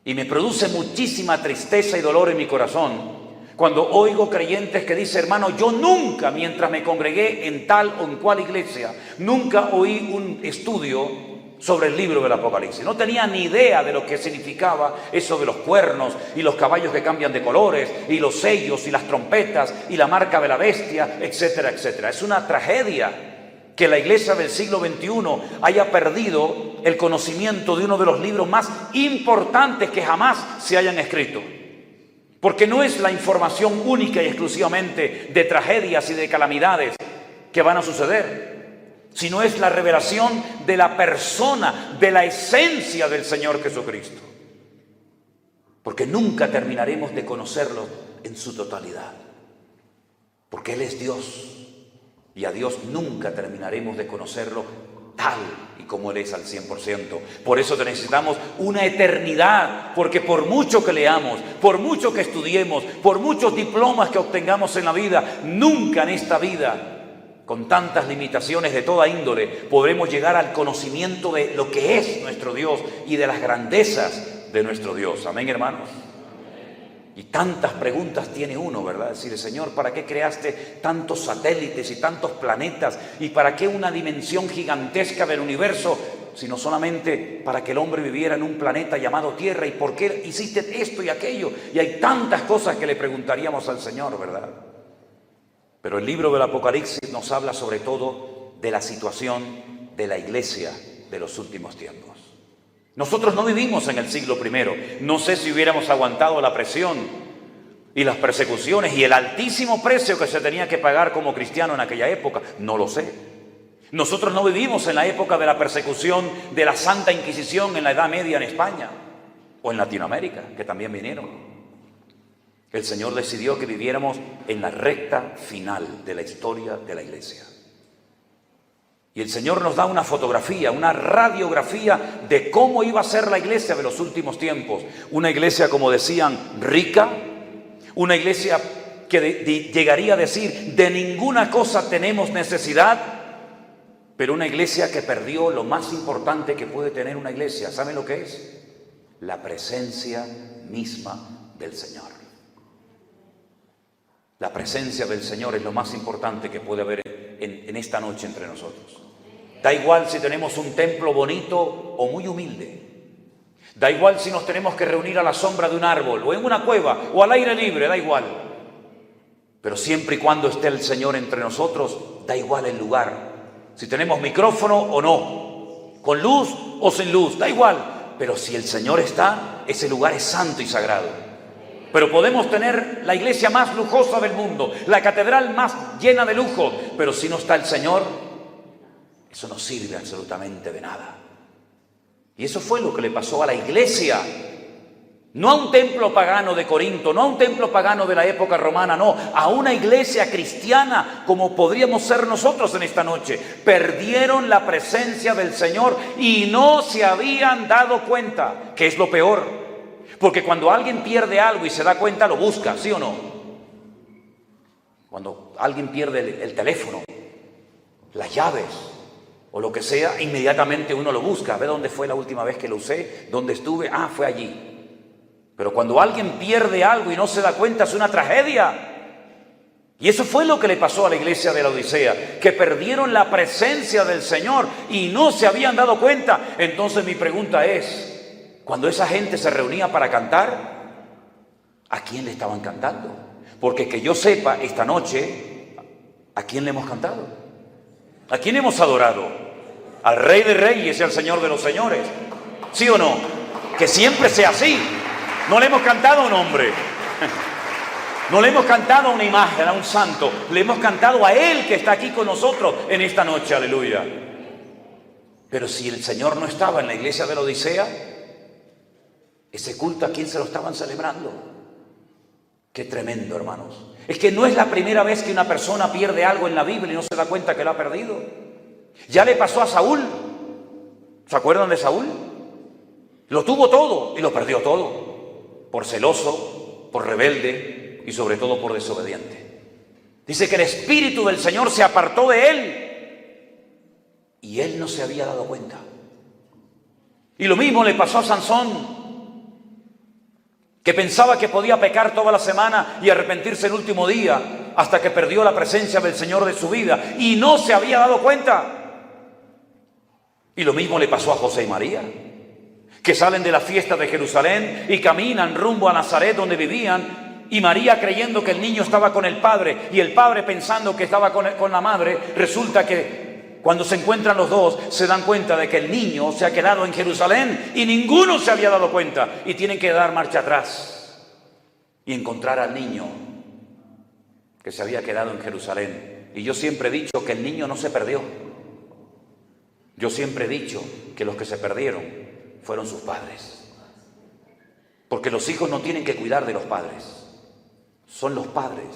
A: Y me produce muchísima tristeza y dolor en mi corazón cuando oigo creyentes que dicen: hermano, yo nunca, mientras me congregué en tal o en cual iglesia, nunca oí un estudio sobre el libro del Apocalipsis. No tenía ni idea de lo que significaba eso de los cuernos y los caballos que cambian de colores y los sellos y las trompetas y la marca de la bestia, etcétera, etcétera. Es una tragedia que la iglesia del siglo XXI haya perdido el conocimiento de uno de los libros más importantes que jamás se hayan escrito. Porque no es la información única y exclusivamente de tragedias y de calamidades que van a suceder, sino es la revelación de la persona, de la esencia del Señor Jesucristo. Porque nunca terminaremos de conocerlo en su totalidad. Porque Él es Dios. Y a Dios nunca terminaremos de conocerlo tal y como Él es al 100%. Por eso necesitamos una eternidad, porque por mucho que leamos, por mucho que estudiemos, por muchos diplomas que obtengamos en la vida, nunca en esta vida, con tantas limitaciones de toda índole, podremos llegar al conocimiento de lo que es nuestro Dios y de las grandezas de nuestro Dios. Amén, hermanos. Y tantas preguntas tiene uno, ¿verdad? Decir: Señor, ¿para qué creaste tantos satélites y tantos planetas? ¿Y para qué una dimensión gigantesca del universo? Sino solamente para que el hombre viviera en un planeta llamado Tierra. ¿Y por qué hiciste esto y aquello? Y hay tantas cosas que le preguntaríamos al Señor, ¿verdad? Pero el libro del Apocalipsis nos habla sobre todo de la situación de la iglesia de los últimos tiempos. Nosotros no vivimos en el siglo I. No sé si hubiéramos aguantado la presión y las persecuciones y el altísimo precio que se tenía que pagar como cristiano en aquella época. No lo sé. Nosotros no vivimos en la época de la persecución de la Santa Inquisición en la Edad Media en España o en Latinoamérica, que también vinieron. El Señor decidió que viviéramos en la recta final de la historia de la iglesia. Y el Señor nos da una fotografía, una radiografía de cómo iba a ser la iglesia de los últimos tiempos. Una iglesia, como decían, rica. Una iglesia que llegaría a decir: de ninguna cosa tenemos necesidad. Pero una iglesia que perdió lo más importante que puede tener una iglesia. ¿Saben lo que es? La presencia misma del Señor. La presencia del Señor es lo más importante que puede haber en esta noche entre nosotros. Da igual si tenemos un templo bonito o muy humilde. Da igual si nos tenemos que reunir a la sombra de un árbol o en una cueva o al aire libre, da igual. Pero siempre y cuando esté el Señor entre nosotros, da igual el lugar. Si tenemos micrófono o no, con luz o sin luz, da igual. Pero si el Señor está, ese lugar es santo y sagrado. Pero podemos tener la iglesia más lujosa del mundo, la catedral más llena de lujo, pero si no está el Señor, eso no sirve absolutamente de nada. Y eso fue lo que le pasó a la iglesia. No a un templo pagano de Corinto, no a un templo pagano de la época romana, no, a una iglesia cristiana como podríamos ser nosotros en esta noche. Perdieron la presencia del Señor y no se habían dado cuenta, que es lo peor. Porque cuando alguien pierde algo y se da cuenta, lo busca, ¿sí o no? Cuando alguien pierde el teléfono, las llaves o lo que sea, inmediatamente uno lo busca. ¿Ve dónde fue la última vez que lo usé? ¿Dónde estuve? Ah, fue allí. Pero cuando alguien pierde algo y no se da cuenta, es una tragedia. Y eso fue lo que le pasó a la iglesia de la Odisea, que perdieron la presencia del Señor y no se habían dado cuenta. Entonces mi pregunta es: cuando esa gente se reunía para cantar, ¿a quién le estaban cantando? Porque que yo sepa, esta noche, ¿a quién le hemos cantado? ¿A quién hemos adorado? Al Rey de Reyes y al Señor de los Señores. ¿Sí o no? Que siempre sea así. No le hemos cantado a un hombre. No le hemos cantado a una imagen, a un santo. Le hemos cantado a Él que está aquí con nosotros en esta noche. Aleluya. Pero si el Señor no estaba en la iglesia de la Odisea, ese culto, ¿a quién se lo estaban celebrando? Qué tremendo, hermanos. Es que no es la primera vez que una persona pierde algo en la Biblia y no se da cuenta que lo ha perdido. Ya le pasó a Saúl. ¿Se acuerdan de Saúl? Lo tuvo todo y lo perdió todo. Por celoso, por rebelde y sobre todo por desobediente. Dice que el Espíritu del Señor se apartó de él y él no se había dado cuenta. Y lo mismo le pasó a Sansón, que pensaba que podía pecar toda la semana y arrepentirse el último día, hasta que perdió la presencia del Señor de su vida y no se había dado cuenta. Y lo mismo le pasó a José y María, que salen de la fiesta de Jerusalén y caminan rumbo a Nazaret, donde vivían, y María creyendo que el niño estaba con el padre y el padre pensando que estaba con la madre. Resulta que cuando se encuentran los dos se dan cuenta de que el niño se ha quedado en Jerusalén y ninguno se había dado cuenta, y tienen que dar marcha atrás y encontrar al niño que se había quedado en Jerusalén. Y yo siempre he dicho que el niño no se perdió. Yo siempre he dicho que los que se perdieron fueron sus padres, porque los hijos no tienen que cuidar de los padres. Son los padres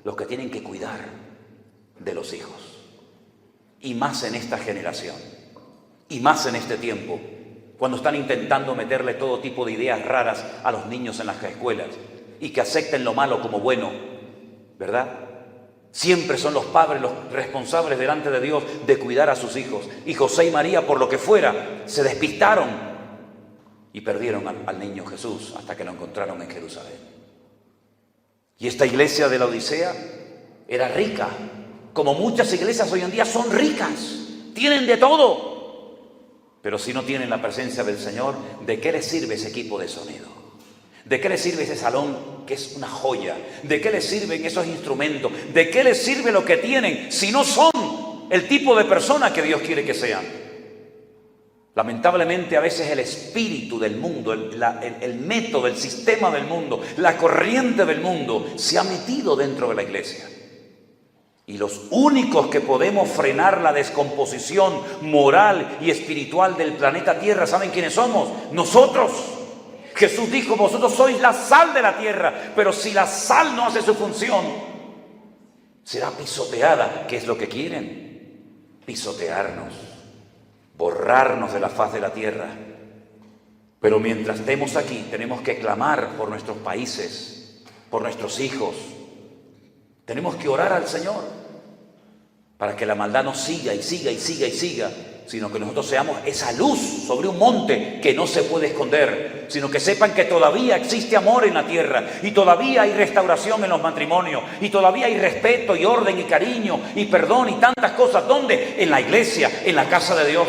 A: los que tienen que cuidar de los hijos. Y más en esta generación, y más en este tiempo, cuando están intentando meterle todo tipo de ideas raras a los niños en las escuelas y que acepten lo malo como bueno, ¿verdad? Siempre son los padres los responsables delante de Dios de cuidar a sus hijos. Y José y María, por lo que fuera, se despistaron y perdieron al niño Jesús hasta que lo encontraron en Jerusalén. Y esta iglesia de la Odisea era rica, como muchas iglesias hoy en día son ricas, tienen de todo. Pero si no tienen la presencia del Señor, ¿de qué les sirve ese equipo de sonido? ¿De qué les sirve ese salón que es una joya? ¿De qué les sirven esos instrumentos? ¿De qué les sirve lo que tienen si no son el tipo de persona que Dios quiere que sean? Lamentablemente a veces el espíritu del mundo, el método, el sistema del mundo, la corriente del mundo se ha metido dentro de la iglesia. Y los únicos que podemos frenar la descomposición moral y espiritual del planeta Tierra, ¿saben quiénes somos? Nosotros. Jesús dijo: vosotros sois la sal de la tierra, pero si la sal no hace su función, será pisoteada. ¿Qué es lo que quieren? Pisotearnos, borrarnos de la faz de la tierra. Pero mientras estemos aquí, tenemos que clamar por nuestros países, por nuestros hijos. Tenemos que orar al Señor para que la maldad no siga y siga y siga y siga, sino que nosotros seamos esa luz sobre un monte que no se puede esconder, sino que sepan que todavía existe amor en la tierra, y todavía hay restauración en los matrimonios, y todavía hay respeto y orden y cariño y perdón y tantas cosas. ¿Dónde? En la iglesia, en la casa de Dios.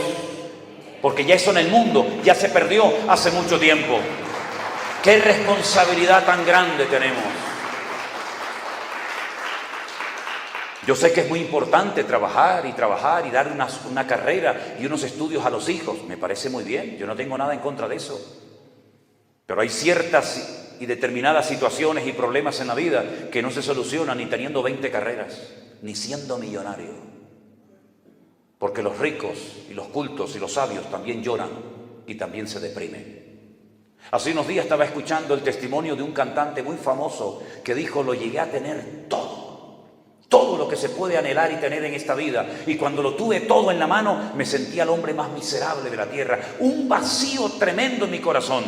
A: Porque ya eso en el mundo ya se perdió hace mucho tiempo. ¡Qué responsabilidad tan grande tenemos! Yo sé que es muy importante trabajar y dar una carrera y unos estudios a los hijos. Me parece muy bien, yo no tengo nada en contra de eso. Pero hay ciertas y determinadas situaciones y problemas en la vida que no se solucionan ni teniendo 20 carreras, ni siendo millonario. Porque los ricos y los cultos y los sabios también lloran y también se deprimen. Hace unos días estaba escuchando el testimonio de un cantante muy famoso que dijo: lo llegué a tener todo lo que se puede anhelar y tener en esta vida, y cuando lo tuve todo en la mano me sentía el hombre más miserable de la tierra, un vacío tremendo en mi corazón,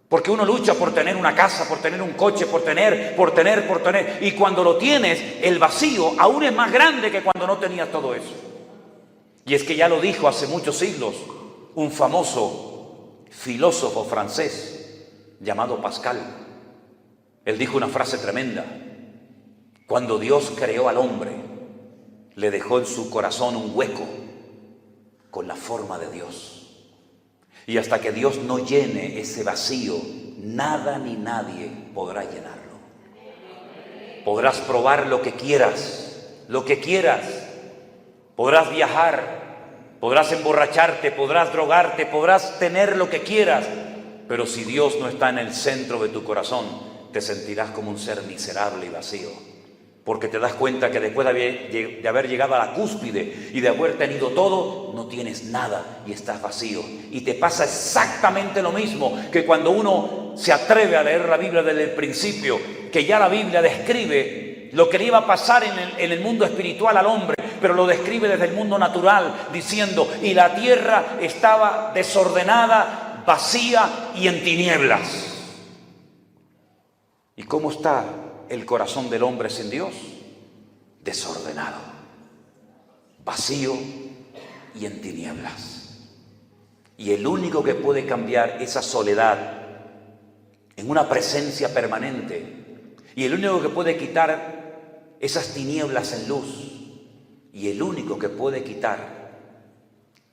A: porque uno lucha por tener una casa, por tener un coche, por tener, y cuando lo tienes, el vacío aún es más grande que cuando no tenías todo eso. Y es que ya lo dijo hace muchos siglos un famoso filósofo francés llamado Pascal. Él dijo una frase tremenda: cuando Dios creó al hombre, le dejó en su corazón un hueco con la forma de Dios. Y hasta que Dios no llene ese vacío, nada ni nadie podrá llenarlo. Podrás probar lo que quieras. Podrás viajar, podrás emborracharte, podrás drogarte, podrás tener lo que quieras. Pero si Dios no está en el centro de tu corazón, te sentirás como un ser miserable y vacío. porque te das cuenta que después de haber llegado a la cúspide y de haber tenido todo, no tienes nada y estás vacío. Y te pasa exactamente lo mismo que cuando uno se atreve a leer la Biblia desde el principio, que ya la Biblia describe lo que le iba a pasar en el mundo espiritual al hombre, pero lo describe desde el mundo natural, diciendo: y la tierra estaba desordenada, vacía y en tinieblas. ¿Y cómo está el corazón del hombre sin Dios? Desordenado, vacío y en tinieblas. Y el único que puede cambiar esa soledad en una presencia permanente, y el único que puede quitar esas tinieblas en luz, y el único que puede quitar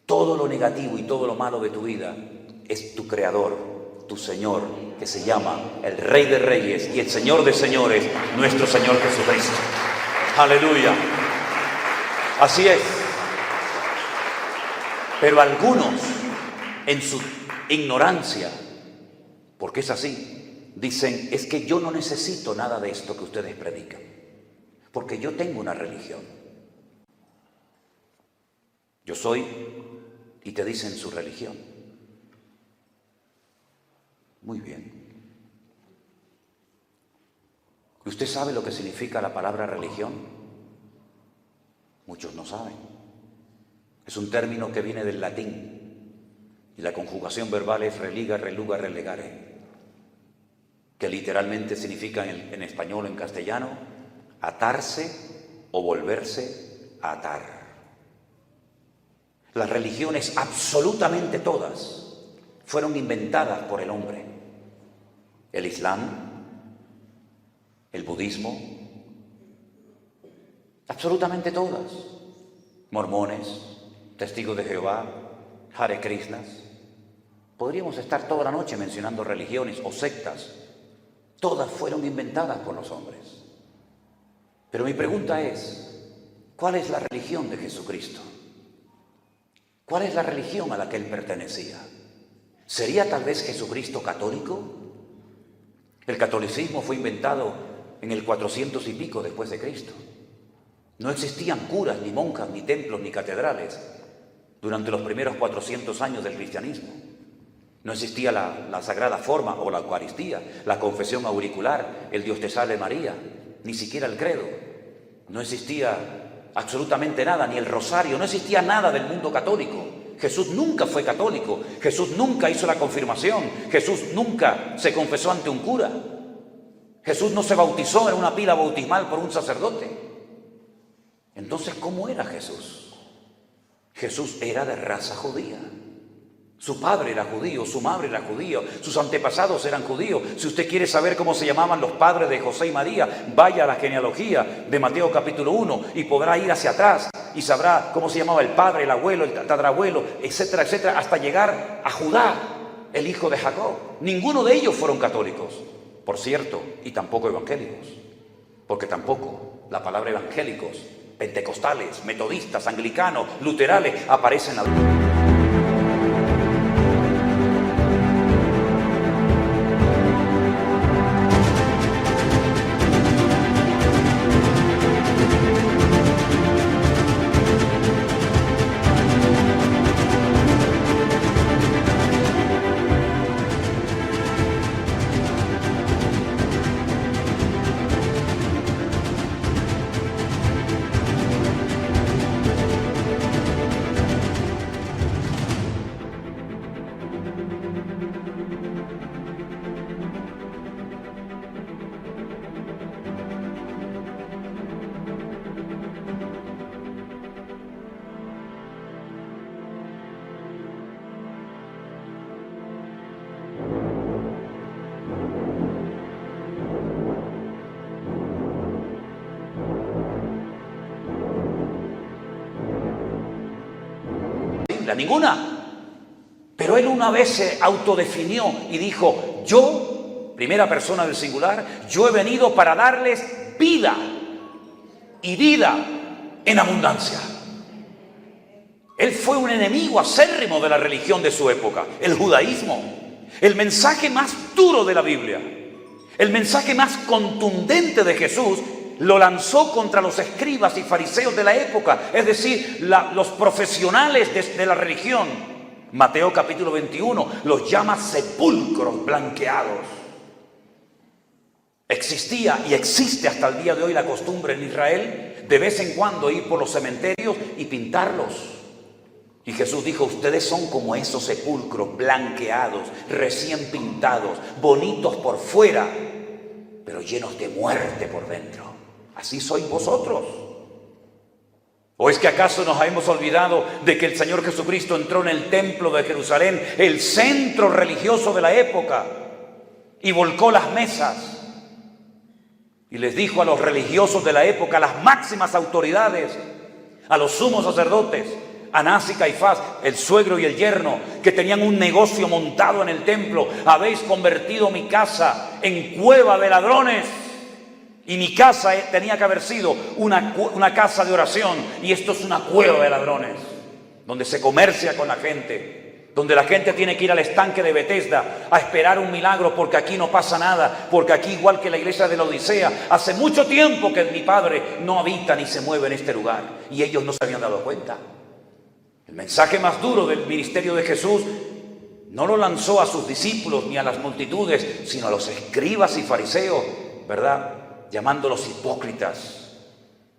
A: todo lo negativo y todo lo malo de tu vida, es tu Creador, tu Señor, que se llama el Rey de Reyes y el Señor de Señores, nuestro Señor Jesucristo. Aleluya. Así es. Pero algunos, en su ignorancia, porque es así, dicen: es que yo no necesito nada de esto que ustedes predican, porque yo tengo una religión. Yo soy, y te dicen su religión. Muy bien. ¿Usted sabe lo que significa la palabra religión? Muchos no saben. Es un término que viene del latín y la conjugación verbal es religa, reluga, relegare, que literalmente significa en español o en castellano atarse o volverse a atar. Las religiones, absolutamente todas, fueron inventadas por el hombre. El Islam, el budismo, absolutamente todas. Mormones, testigos de Jehová, Hare Krishnas. Podríamos estar toda la noche mencionando religiones o sectas. Todas fueron inventadas por los hombres. Pero mi pregunta es: ¿cuál es la religión de Jesucristo? ¿Cuál es la religión a la que él pertenecía? ¿Sería tal vez Jesucristo católico? El catolicismo fue inventado en el 400 y pico después de Cristo. No existían curas, ni monjas, ni templos, ni catedrales durante los primeros 400 años del cristianismo. No existía la sagrada forma o la Eucaristía, la confesión auricular, el Dios te salve María, ni siquiera el credo. No existía absolutamente nada, ni el rosario, no existía nada del mundo católico. Jesús nunca fue católico, Jesús nunca hizo la confirmación, Jesús nunca se confesó ante un cura, Jesús no se bautizó en una pila bautismal por un sacerdote. Entonces, ¿cómo era Jesús? Jesús era de raza judía. Su padre era judío, su madre era judío, sus antepasados eran judíos. Si usted quiere saber cómo se llamaban los padres de José y María, vaya a la genealogía de Mateo capítulo 1 y podrá ir hacia atrás y sabrá cómo se llamaba el padre, el abuelo, el tatarabuelo, etcétera, etcétera, hasta llegar a Judá, el hijo de Jacob. Ninguno de ellos fueron católicos, por cierto, y tampoco evangélicos, porque tampoco la palabra evangélicos, pentecostales, metodistas, anglicanos, luteranos aparece en la Biblia. Ninguna. Pero él una vez se autodefinió y dijo: yo, primera persona del singular, yo he venido para darles vida y vida en abundancia. Él fue un enemigo acérrimo de la religión de su época, el judaísmo. El mensaje más duro de la Biblia, el mensaje más contundente de Jesús lo lanzó contra los escribas y fariseos de la época, es decir, los profesionales de la religión. Mateo capítulo 21 los llama sepulcros blanqueados. Existía y existe hasta el día de hoy la costumbre en Israel de vez en cuando ir por los cementerios y pintarlos. Y Jesús dijo, ustedes son como esos sepulcros blanqueados, recién pintados, bonitos por fuera, pero llenos de muerte por dentro. Así sois vosotros. ¿O es que acaso nos hemos olvidado de que el Señor Jesucristo entró en el templo de Jerusalén, el centro religioso de la época, y volcó las mesas? Y les dijo a los religiosos de la época, a las máximas autoridades, a los sumos sacerdotes, Anás y Caifás, el suegro y el yerno, que tenían un negocio montado en el templo: habéis convertido mi casa en cueva de ladrones. Y mi casa tenía que haber sido una casa de oración, y esto es una cueva de ladrones, donde se comercia con la gente, donde la gente tiene que ir al estanque de Betesda a esperar un milagro, porque aquí no pasa nada, porque aquí, igual que la iglesia de la Odisea, hace mucho tiempo que mi Padre no habita ni se mueve en este lugar, y ellos no se habían dado cuenta. El mensaje más duro del ministerio de Jesús no lo lanzó a sus discípulos ni a las multitudes, sino a los escribas y fariseos, ¿verdad?, llamándolos hipócritas.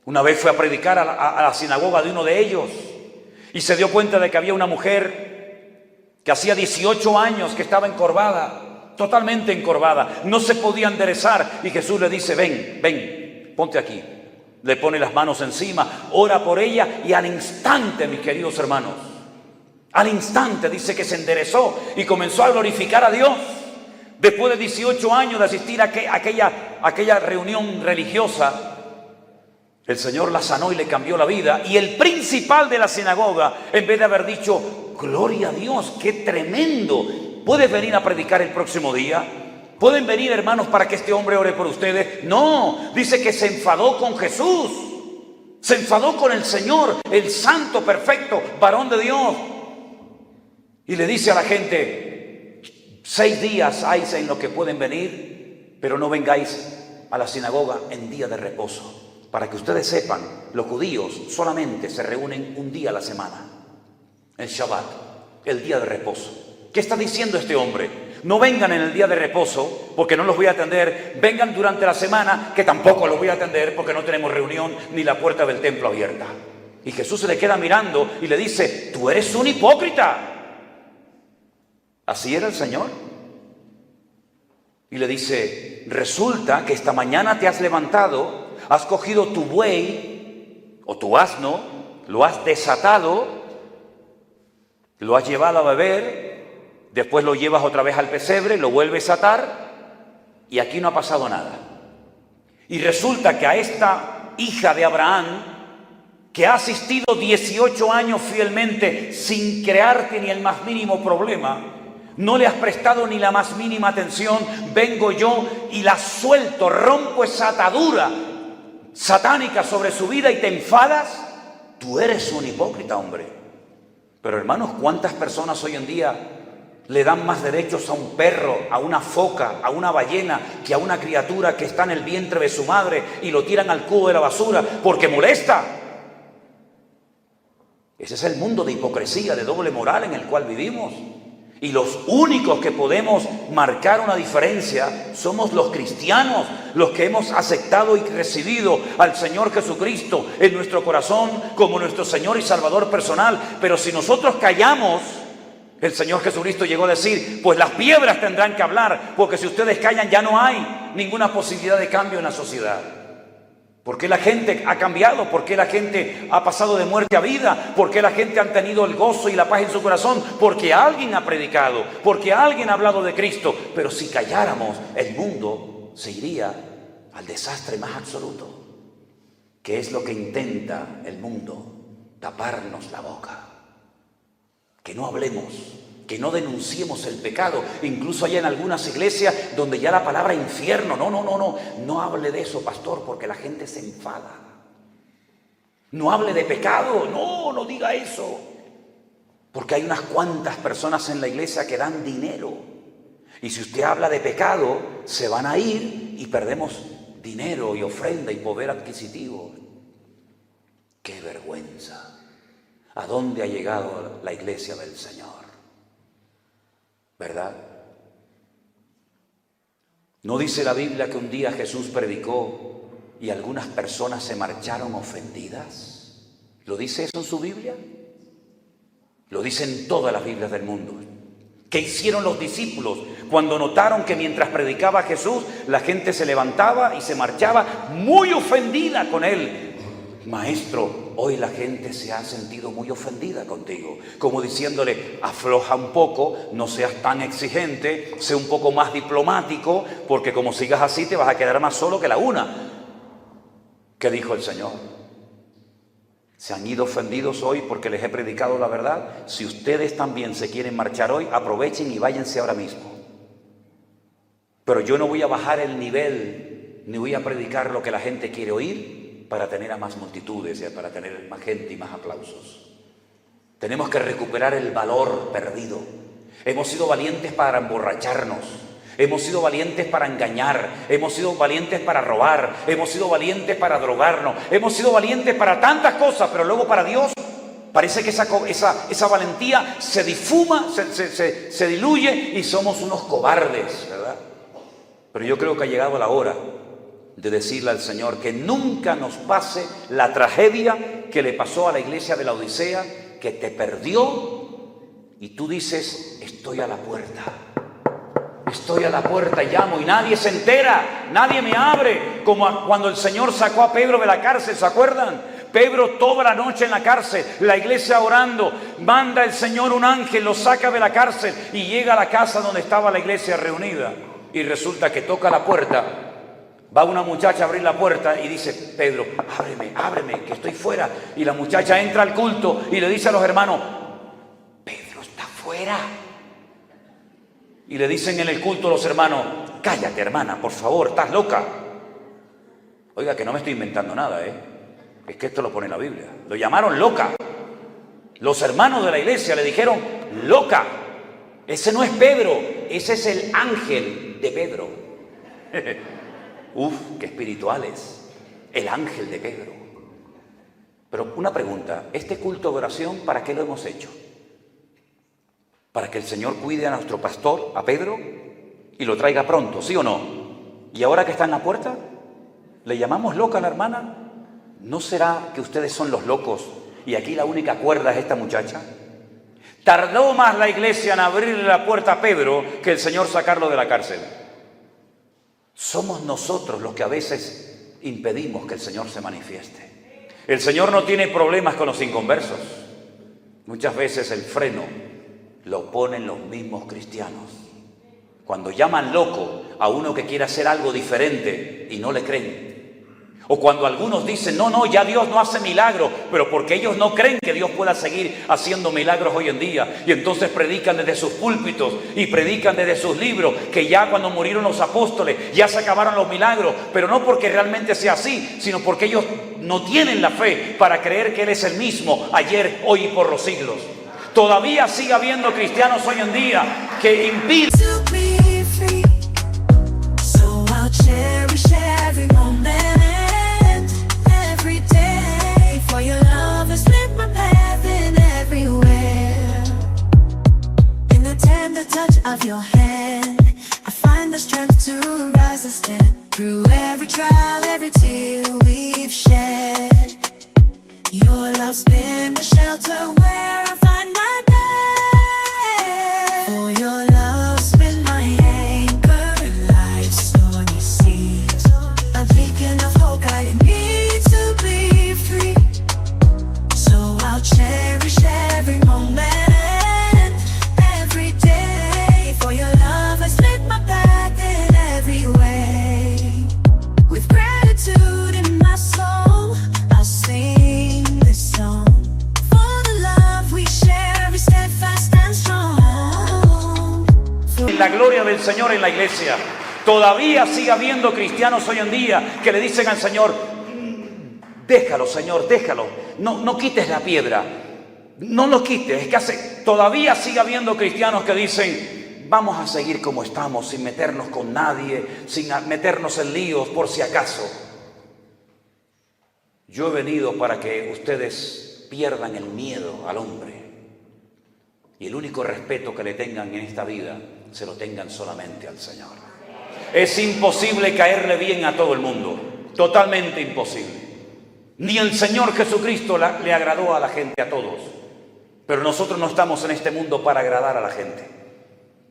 A: Una vez fue a predicar a la sinagoga de uno de ellos y se dio cuenta de que había una mujer que hacía 18 años que estaba encorvada, totalmente encorvada, no se podía enderezar, y Jesús le dice, ven, ponte aquí. Le pone las manos encima, ora por ella, y al instante, mis queridos hermanos, al instante dice que se enderezó y comenzó a glorificar a Dios. Después de 18 años de asistir a aquella reunión religiosa, el Señor la sanó y le cambió la vida. Y el principal de la sinagoga, en vez de haber dicho, gloria a Dios, qué tremendo, ¿puedes venir a predicar el próximo día? ¿Pueden venir, hermanos, para que este hombre ore por ustedes? No, dice que se enfadó con Jesús, se enfadó con el Señor, el santo, perfecto, varón de Dios. Y le dice a la gente, 6 días hay en los que pueden venir, pero no vengáis a la sinagoga en día de reposo. Para que ustedes sepan, los judíos solamente se reúnen un día a la semana, el Shabbat, el día de reposo. ¿Qué está diciendo este hombre? No vengan en el día de reposo, porque no los voy a atender. Vengan durante la semana, que tampoco los voy a atender, porque no tenemos reunión ni la puerta del templo abierta. Y Jesús se le queda mirando y le dice, tú eres un hipócrita. ¿Así era el Señor? Y le dice, resulta que esta mañana te has levantado, has cogido tu buey o tu asno, lo has desatado, lo has llevado a beber, después lo llevas otra vez al pesebre, lo vuelves a atar, y aquí no ha pasado nada. Y resulta que a esta hija de Abraham, que ha asistido 18 años fielmente sin crearte ni el más mínimo problema, no le has prestado ni la más mínima atención, vengo yo y la suelto, rompo esa atadura satánica sobre su vida y te enfadas. Tú eres un hipócrita, hombre. Pero hermanos, ¿cuántas personas hoy en día le dan más derechos a un perro, a una foca, a una ballena, que a una criatura que está en el vientre de su madre, y lo tiran al cubo de la basura porque molesta? Ese es el mundo de hipocresía, de doble moral en el cual vivimos. Y los únicos que podemos marcar una diferencia somos los cristianos, los que hemos aceptado y recibido al Señor Jesucristo en nuestro corazón como nuestro Señor y Salvador personal. Pero si nosotros callamos, el Señor Jesucristo llegó a decir, pues las piedras tendrán que hablar, porque si ustedes callan ya no hay ninguna posibilidad de cambio en la sociedad. ¿Por qué la gente ha cambiado? ¿Por qué la gente ha pasado de muerte a vida? ¿Por qué la gente ha tenido el gozo y la paz en su corazón? Porque alguien ha predicado, porque alguien ha hablado de Cristo. Pero si calláramos, el mundo se iría al desastre más absoluto. ¿Qué es lo que intenta el mundo? Taparnos la boca. Que no hablemos, que no denunciemos el pecado. Incluso hay en algunas iglesias donde ya la palabra infierno, no hable de eso, pastor, porque la gente se enfada. No hable de pecado, no diga eso, porque hay unas cuantas personas en la iglesia que dan dinero, y si usted habla de pecado, se van a ir y perdemos dinero y ofrenda y poder adquisitivo. ¡Qué vergüenza! ¿A dónde ha llegado la iglesia del Señor? ¿Verdad? ¿No dice la Biblia que un día Jesús predicó y algunas personas se marcharon ofendidas? ¿Lo dice eso en su Biblia? Lo dicen todas las Biblias del mundo. ¿Qué hicieron los discípulos cuando notaron que mientras predicaba Jesús la gente se levantaba y se marchaba muy ofendida con él? Maestro, hoy la gente se ha sentido muy ofendida contigo, como diciéndole, afloja un poco, no seas tan exigente, sé un poco más diplomático, porque como sigas así te vas a quedar más solo que la una. ¿Qué dijo el Señor? ¿Se han ido ofendidos hoy porque les he predicado la verdad? Si ustedes también se quieren marchar hoy, aprovechen y váyanse ahora mismo. Pero yo no voy a bajar el nivel, ni voy a predicar lo que la gente quiere oír para tener a más multitudes, para tener más gente y más aplausos. Tenemos que recuperar el valor perdido. Hemos sido valientes para emborracharnos. Hemos sido valientes para engañar, hemos sido valientes para robar, hemos sido valientes para drogarnos, hemos sido valientes para tantas cosas, pero luego para Dios parece que esa valentía se difuma, se diluye y somos unos cobardes, ¿verdad? Pero yo creo que ha llegado la hora de decirle al Señor que nunca nos pase la tragedia que le pasó a la iglesia de la Odisea, que te perdió y tú dices, estoy a la puerta. Estoy a la puerta y llamo y nadie se entera, nadie me abre, como cuando el Señor sacó a Pedro de la cárcel, ¿se acuerdan? Pedro toda la noche en la cárcel, la iglesia orando, manda el Señor un ángel, lo saca de la cárcel y llega a la casa donde estaba la iglesia reunida. Y resulta que toca la puerta, va una muchacha a abrir la puerta y dice, Pedro, ábreme, que estoy fuera. Y la muchacha entra al culto y le dice a los hermanos, Pedro está fuera. Y le dicen en el culto los hermanos, cállate hermana, por favor, estás loca. Oiga, que no me estoy inventando nada, es que esto lo pone en la Biblia. Lo llamaron loca. Los hermanos de la iglesia le dijeron, loca. Ese no es Pedro, ese es el ángel de Pedro. Uf, qué espirituales. El ángel de Pedro. Pero una pregunta, ¿este culto de oración para qué lo hemos hecho? Para que el Señor cuide a nuestro pastor, a Pedro, y lo traiga pronto, ¿sí o no? Y ahora que está en la puerta, ¿le llamamos loca a la hermana? ¿No será que ustedes son los locos y aquí la única cuerda es esta muchacha? Tardó más la iglesia en abrirle la puerta a Pedro que el Señor sacarlo de la cárcel. Somos nosotros los que a veces impedimos que el Señor se manifieste. El Señor no tiene problemas con los inconversos. Muchas veces el freno lo ponen los mismos cristianos. Cuando llaman loco a uno que quiere hacer algo diferente y no le creen. O cuando algunos dicen, no, ya Dios no hace milagros, pero porque ellos no creen que Dios pueda seguir haciendo milagros hoy en día. Y entonces predican desde sus púlpitos y predican desde sus libros que ya cuando murieron los apóstoles ya se acabaron los milagros, pero no porque realmente sea así, sino porque ellos no tienen la fe para creer que Él es el mismo ayer, hoy y por los siglos. Todavía sigue habiendo cristianos hoy en día que impiden.
C: Your love's been the shelter where I find my bed. For your love's been my anchor in life's stormy seas. A beacon of hope guiding me to be free. So I'll cherish every moment, every day. For your love has lit my path in every way. With gratitude in my soul, I'll sing this song. For the love we share is steadfast and strong.
A: La gloria del Señor en la iglesia. Todavía sigue habiendo cristianos hoy en día que le dicen al Señor, déjalo Señor, déjalo, no quites la piedra, no lo quites. Es que todavía sigue habiendo cristianos que dicen, vamos a seguir como estamos, sin meternos con nadie, sin meternos en líos por si acaso. Yo he venido para que ustedes pierdan el miedo al hombre y el único respeto que le tengan en esta vida se lo tengan solamente al Señor. Es imposible caerle bien a todo el mundo, totalmente imposible. Ni el Señor Jesucristo le agradó a la gente, a todos. Pero nosotros no estamos en este mundo para agradar a la gente.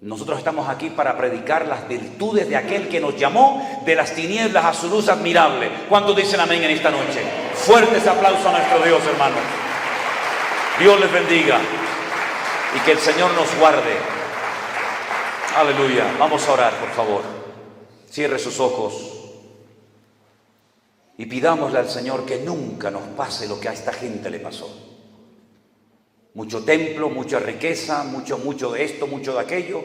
A: Nosotros estamos aquí para predicar las virtudes de aquel que nos llamó de las tinieblas a su luz admirable. ¿Cuántos dicen amén en esta noche? Fuertes aplausos a nuestro Dios, hermanos. Dios les bendiga y que el Señor nos guarde. Aleluya. Vamos a orar, por favor. Cierre sus ojos y pidámosle al Señor que nunca nos pase lo que a esta gente le pasó. Mucho templo, mucha riqueza, mucho de esto, mucho de aquello,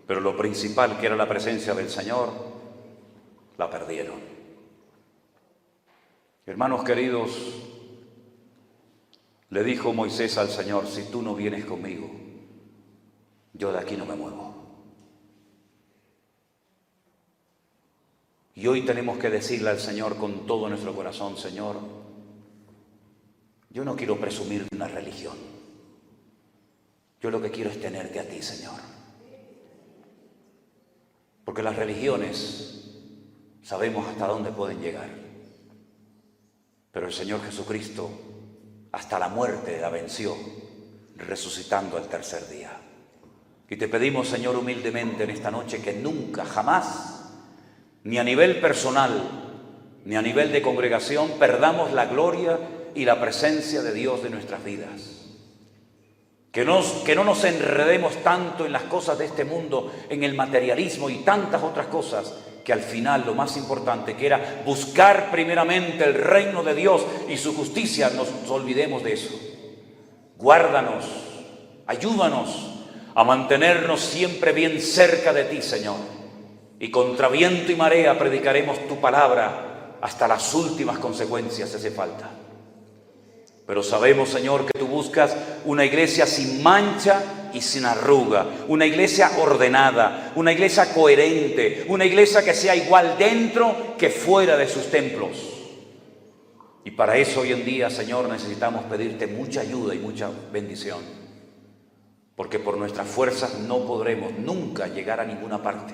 A: pero lo principal, que era la presencia del Señor, la perdieron. Hermanos queridos, le dijo Moisés al Señor: si tú no vienes conmigo, yo de aquí no me muevo. Y hoy tenemos que decirle al Señor con todo nuestro corazón: Señor, yo no quiero presumir de una religión. Yo lo que quiero es tenerte a ti, Señor. Porque las religiones sabemos hasta dónde pueden llegar. Pero el Señor Jesucristo hasta la muerte la venció, resucitando al tercer día. Y te pedimos, Señor, humildemente en esta noche que nunca, jamás, ni a nivel personal, ni a nivel de congregación, perdamos la gloria y la presencia de Dios de nuestras vidas. Que no nos enredemos tanto en las cosas de este mundo, en el materialismo y tantas otras cosas, que al final lo más importante, que era buscar primeramente el reino de Dios y su justicia, nos olvidemos de eso. Guárdanos, ayúdanos a mantenernos siempre bien cerca de ti, Señor. Y contra viento y marea predicaremos tu palabra hasta las últimas consecuencias, si hace falta. Pero sabemos, Señor, que tú buscas una iglesia sin mancha y sin arruga, una iglesia ordenada, una iglesia coherente, una iglesia que sea igual dentro que fuera de sus templos. Y para eso hoy en día, Señor, necesitamos pedirte mucha ayuda y mucha bendición, porque por nuestras fuerzas no podremos nunca llegar a ninguna parte.